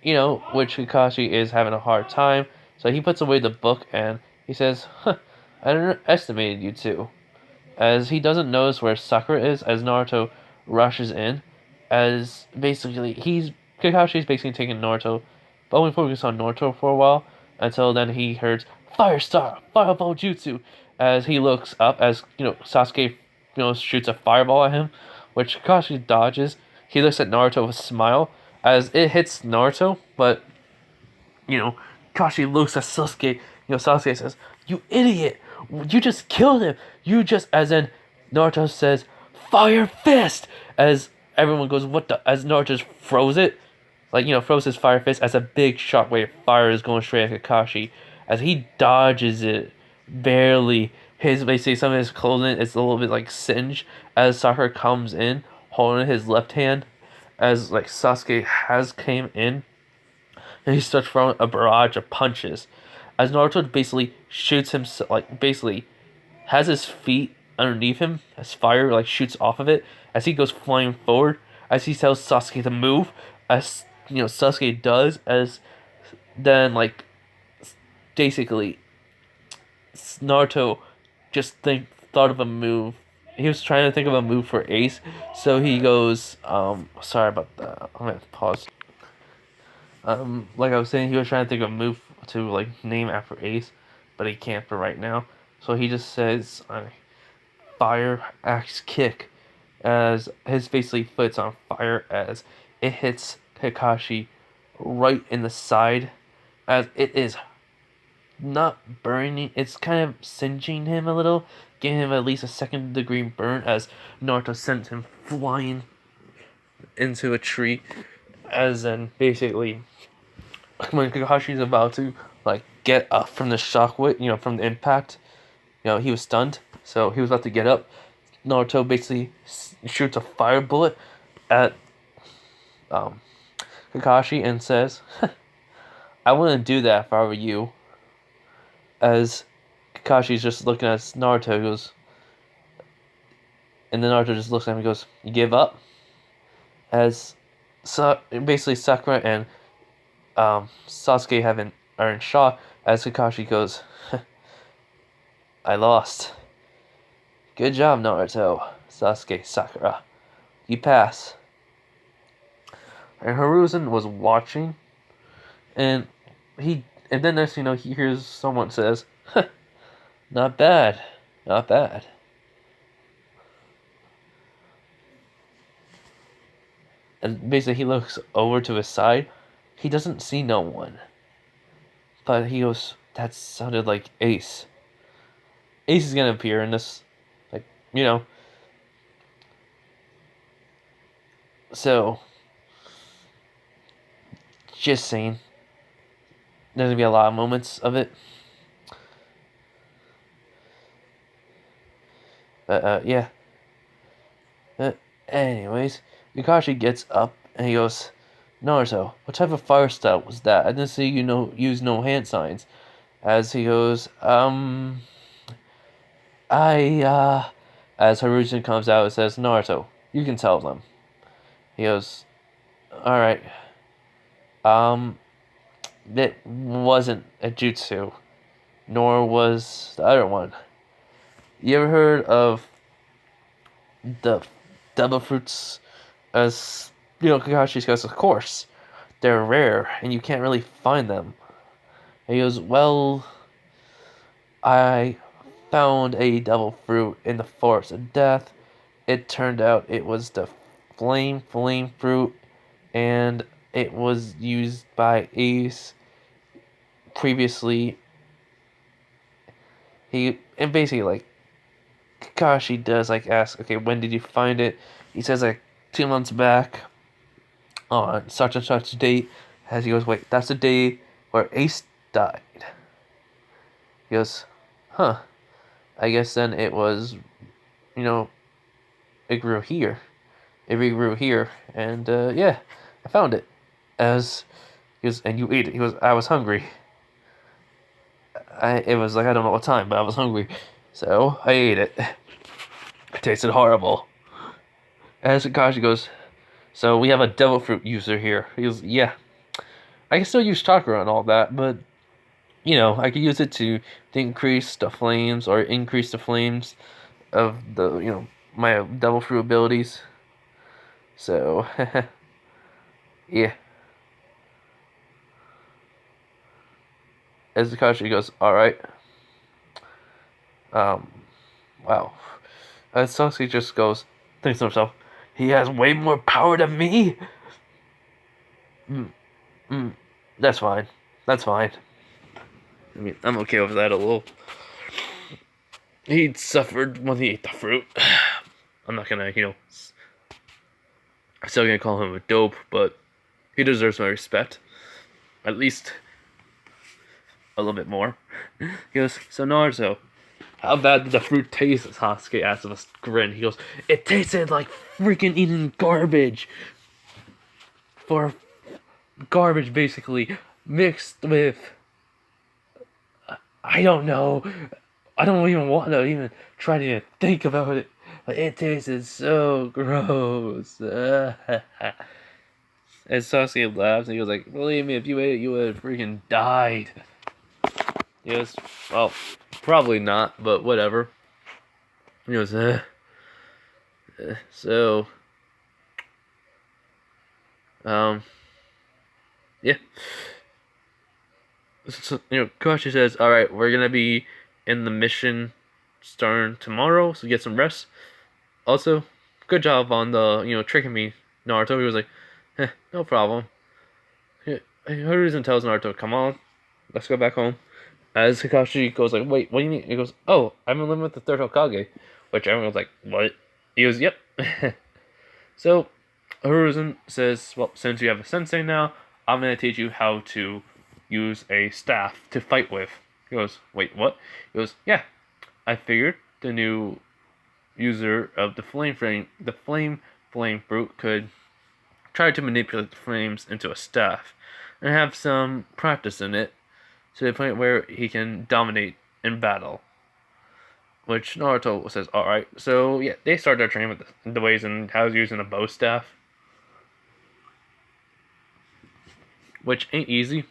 which Kakashi is having a hard time, so he puts away the book and he says, I underestimated you two. As he doesn't notice where Sakura is, as Naruto rushes in, as basically Kakashi's basically taking Naruto, but only focus on Naruto for a while, until then he hears Fireball Jutsu, as he looks up, as, Sasuke, shoots a fireball at him, which Kakashi dodges, he looks at Naruto with a smile as it hits Naruto, but you know, Kashi looks at Sasuke. Sasuke says, "You idiot! You just killed him. You just..." As in, Naruto says, "Fire fist!" As everyone goes, "What the?" As Naruto just froze it, froze his fire fist as a big shockwave of fire is going straight at Kakashi. As he dodges it, barely. Basically some of his clothing is a little bit like singed. As Sakura comes in, holding his left hand, as like Sasuke has came in and he starts throwing a barrage of punches. As Naruto basically shoots himself, basically has his feet underneath him as fire shoots off of it as he goes flying forward. As he tells Sasuke to move, as Sasuke does. As then basically Naruto just thought of a move. He was trying to think of a move for Ace, so he goes. Sorry about that. I'm gonna pause. Like I was saying, he was trying to think of a move to name after Ace, but he can't for right now. So he just says fire axe kick, as his basically foot's on fire as it hits Kakashi right in the side, as it is not burning, it's kind of singeing him a little, giving him at least a second-degree burn as Naruto sends him flying into a tree. As then basically when Kakashi's about to get up from the shockwave, from the impact, he was stunned, so he was about to get up. Naruto basically shoots a fire bullet at Kakashi and says, "I wouldn't do that if I were you." As Kakashi's just looking at Naruto, goes, and then Naruto just looks at him and goes, "You give up?" As basically Sakura and Sasuke are in shock. As Kakashi goes, "I lost. Good job, Naruto." Sasuke, Sakura, you pass. And Hiruzen was watching, and then next thing you know, he hears someone says, "Not bad, not bad." And basically he looks over to his side. He doesn't see no one. But he goes, "That sounded like Ace." Ace is gonna appear in this, like, you know. So, just saying, there's gonna be a lot of moments of it. But, yeah. Anyways, Kakashi gets up and he goes, "Naruto, what type of fire style was that? I didn't see you use no hand signs." As he goes, as Hiruzen comes out and says, "Naruto, you can tell them." He goes, "Alright. It wasn't a jutsu, nor was the other one. You ever heard of the devil fruits?" As, Kakashi goes, "Of course. They're rare, and you can't really find them." And he goes, "Well, I found a devil fruit in the forest of death. It turned out it was the flame fruit, and it was used by Ace previously." And basically, Kakashi does ask, "Okay, when did you find it?" He says 2 months back on such and such date. As he goes, "Wait, that's the day where Ace died." He goes, "Huh. I guess then it was, it grew here. It regrew here, and yeah, I found it." As he goes, "And you ate it." He goes, "I was hungry. It was I don't know what time, but I was hungry, so I ate it. It tasted horrible." As Kakashi goes, "So we have a devil fruit user here." He goes, "Yeah, I can still use chakra and all that, but I could use it to increase the flames or increase the flames of the my devil fruit abilities." So yeah. As Kakashi goes, "All right." Um, wow. As Sasuke just goes, thinks to himself, He has way more power than me. Mm, that's fine. That's fine. I mean, I'm okay with that a little. He suffered when he ate the fruit. I'm not gonna, I'm still gonna call him a dope, but he deserves my respect. At least a little bit more. He goes, so Naruto, how bad did the fruit taste? Sasuke asked with a grin. He goes, it tasted like freaking eating garbage. For garbage, basically, mixed with, I don't know. I don't even want to even try to even think about it. But it tasted so gross. And Sasuke laughs and he goes like, believe me, if you ate it, you would have freaking died. He goes, well, probably not, but whatever. He goes, so, yeah. So, Kakashi says, alright, we're gonna be in the mission starting tomorrow, so get some rest. Also, good job on the, tricking me, Naruto. He was like, no problem. Hiruzen tells Naruto, come on, let's go back home. As Kakashi goes like, wait, what do you mean? He goes, oh, I'm in living with the third Hokage. Which everyone was like, what? He goes, yep. So, Hiruzen says, well, since you have a sensei now, I'm going to teach you how to use a staff to fight with. He goes, wait, what? He goes, yeah, I figured the new user of the flame fruit could try to manipulate the flames into a staff and have some practice in it to the point where he can dominate in battle. Which Naruto says, alright. So, yeah, they start their training with the ways and how he's using a bow staff. Which ain't easy.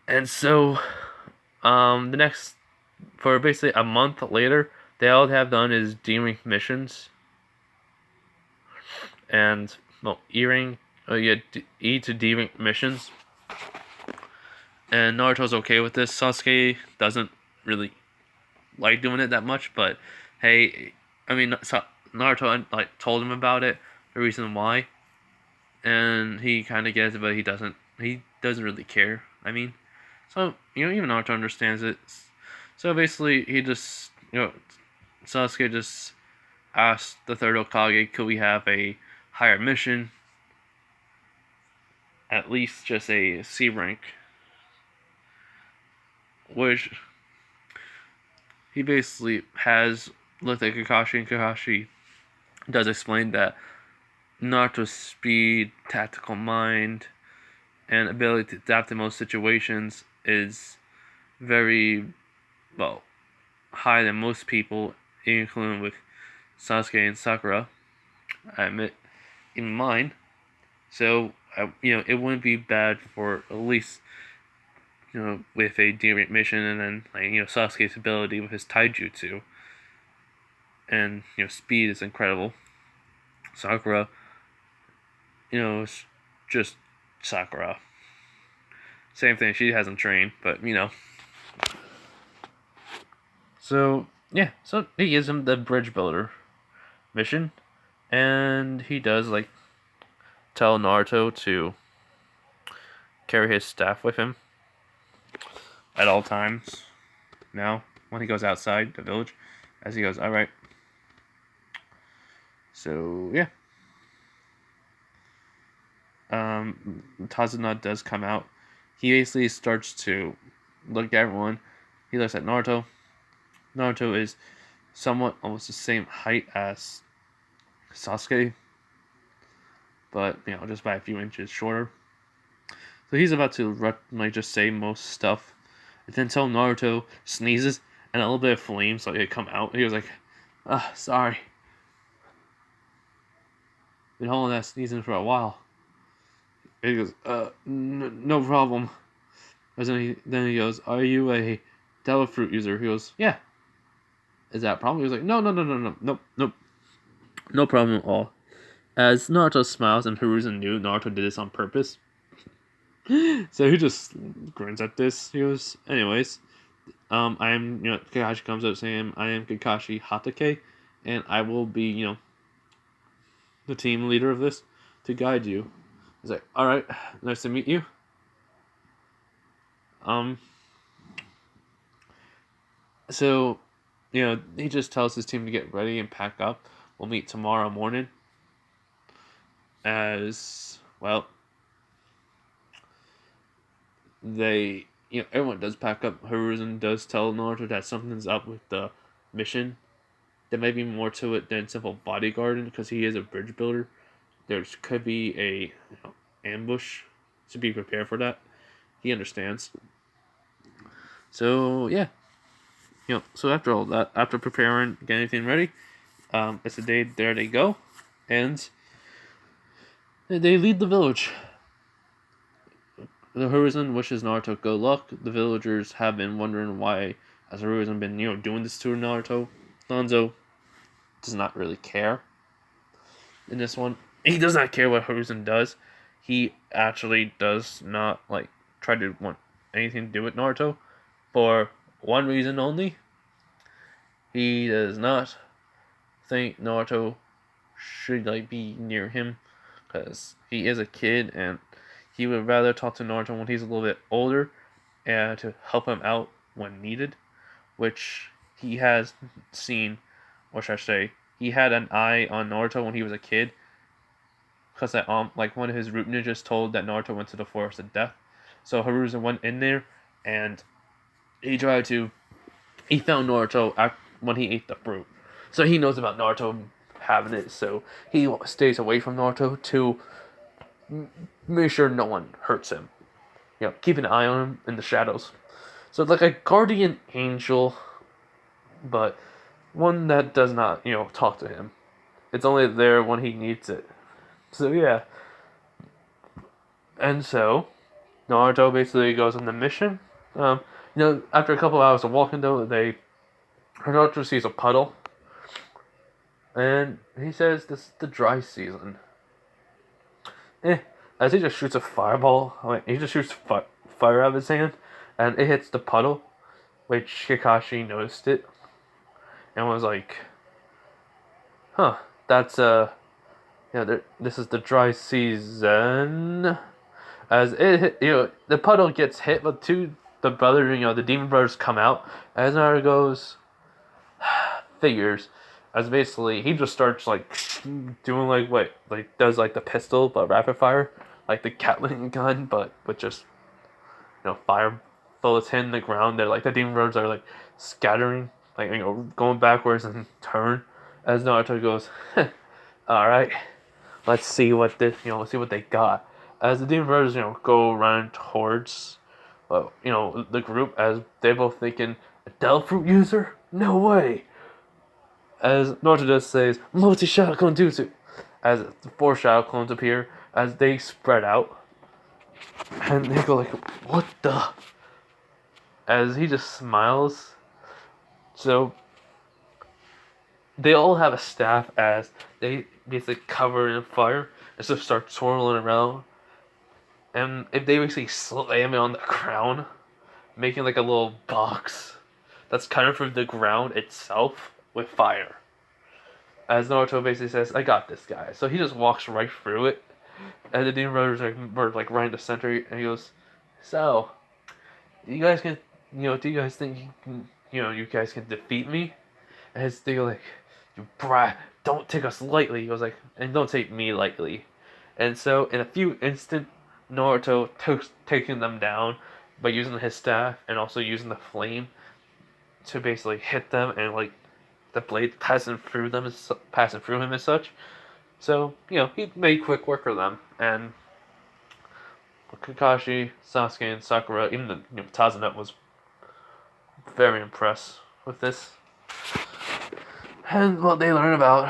And so, for basically a month later, they all have done is D-rank missions. And, well, E to D-rank missions. And Naruto's okay with this. Sasuke doesn't really like doing it that much, but hey, I mean, Naruto told him about it, the reason why, and he kind of gets it, but he doesn't really care. I mean, so even Naruto understands it. So basically, he just Sasuke just asked the third Hokage, could we have a higher mission? At least just a C rank. Which he basically has looked at Kakashi, and Kakashi does explain that Naruto's speed, tactical mind, and ability to adapt to most situations is very, well, higher than most people, including with Sasuke and Sakura. I admit, in mine. So, it wouldn't be bad for at least, with a D-rank mission, and then, Sasuke's ability with his taijutsu. And, speed is incredible. Sakura, it's just Sakura. Same thing, she hasn't trained, but, So, yeah, so he gives him the bridge builder mission, and he does, tell Naruto to carry his staff with him at all times now when he goes outside the village, as he goes, alright. So, yeah. Tazuna does come out. He basically starts to look at everyone. He looks at Naruto. Naruto is somewhat almost the same height as Sasuke, but just by a few inches shorter. So he's about to just say most stuff, and then until Naruto sneezes and a little bit of flames come out. He was like, sorry. Been holding that sneezing for a while. And he goes, no problem. And then he goes, are you a devil fruit user? He goes, yeah. Is that a problem? He was like, no, nope. No problem at all. As Naruto smiles, and Hiruzen knew Naruto did this on purpose. So he just grins at this. He goes, anyways, Kakashi comes up saying, I am Kakashi Hatake, and I will be, the team leader of this to guide you. He's like, all right, nice to meet you. Um, so, he just tells his team to get ready and pack up. We'll meet tomorrow morning. As well, everyone does pack up. Hiruzen does tell Naruto that something's up with the mission. There may be more to it than simple bodyguarding because he is a bridge builder. There could be a ambush, to be prepared for that. He understands. So yeah, So after all that, after preparing, getting everything ready, it's the day. There they go, and they leave the village. The Hiruzen wishes Naruto good luck. The villagers have been wondering why has Hiruzen been doing this to Naruto. Hanzo does not really care in this one. He does not care what Hiruzen does. He actually does not try to want anything to do with Naruto for one reason only. He does not think Naruto should be near him because he is a kid and he would rather talk to Naruto when he's a little bit older and to help him out when needed, which he has seen, or should I say, he had an eye on Naruto when he was a kid because one of his root ninjas told that Naruto went to the forest of death. So Hiruzen went in there and he found Naruto when he ate the fruit. So he knows about Naruto having it, so he stays away from Naruto to make sure no one hurts him. Keep an eye on him in the shadows. So like a guardian angel, but one that does not, talk to him. It's only there when he needs it. So yeah. And so, Naruto basically goes on the mission. After a couple hours of walking though, Naruto sees a puddle. And he says this is the dry season. As he just shoots a fireball, he just shoots fire out of his hand, and it hits the puddle, which Kakashi noticed it, and was like, huh, that's, this is the dry season. As it hit, the puddle gets hit, but the demon brothers come out, as Naruto goes, figures. As basically, he just starts doing does the pistol but rapid fire, like the Gatling gun, but with just fire bullets hitting the ground. They're the demon brothers are scattering, going backwards and turn. As Naruto goes, all right, let's see what they got. As the demon brothers go running towards, the group, as they're both thinking, a Devil Fruit user? No way. As Naruto just says, multi-shadow clone jutsu. As the 4 shadow clones appear, as they spread out. And they go what the? As he just smiles. So, they all have a staff as they basically cover in fire. And so start swirling around. And if they basically slam it on the ground, making a little box that's kind of from the ground itself with fire. As Naruto basically says, I got this guy. So he just walks right through it. And the Demon Brothers are right in the center. And he goes, so, do you guys think you guys can defeat me? And they go you brat, don't take us lightly. He goes and don't take me lightly. And so, in a few instants, Naruto taking them down by using his staff and also using the flame to basically hit them and the blade passing through him as such. So he made quick work of them, and Kakashi, Sasuke, and Sakura, even the Tazuna was very impressed with this. And what they learn about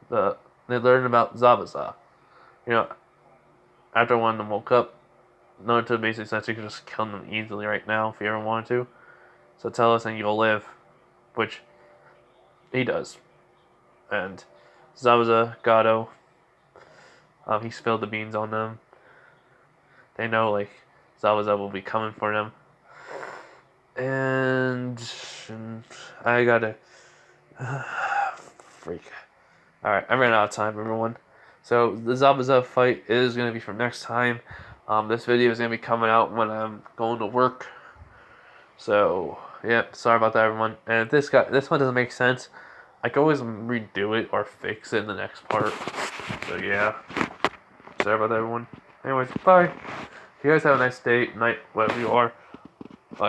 Zabuza. After one of them woke up, Naruto basically says you can just kill them easily right now if you ever wanted to. So tell us and you'll live. Which he does. And Zabuza, Gato, he spilled the beans on them. They know Zabuza will be coming for them. And Freak. Alright, I ran out of time, everyone. So the Zabuza fight is gonna be for next time. This video is gonna be coming out when I'm going to work. So yeah, sorry about that, everyone. And if this one doesn't make sense, I can always redo it or fix it in the next part. So yeah, sorry about that, everyone. Anyways, bye. You guys have a nice day, night, wherever you are.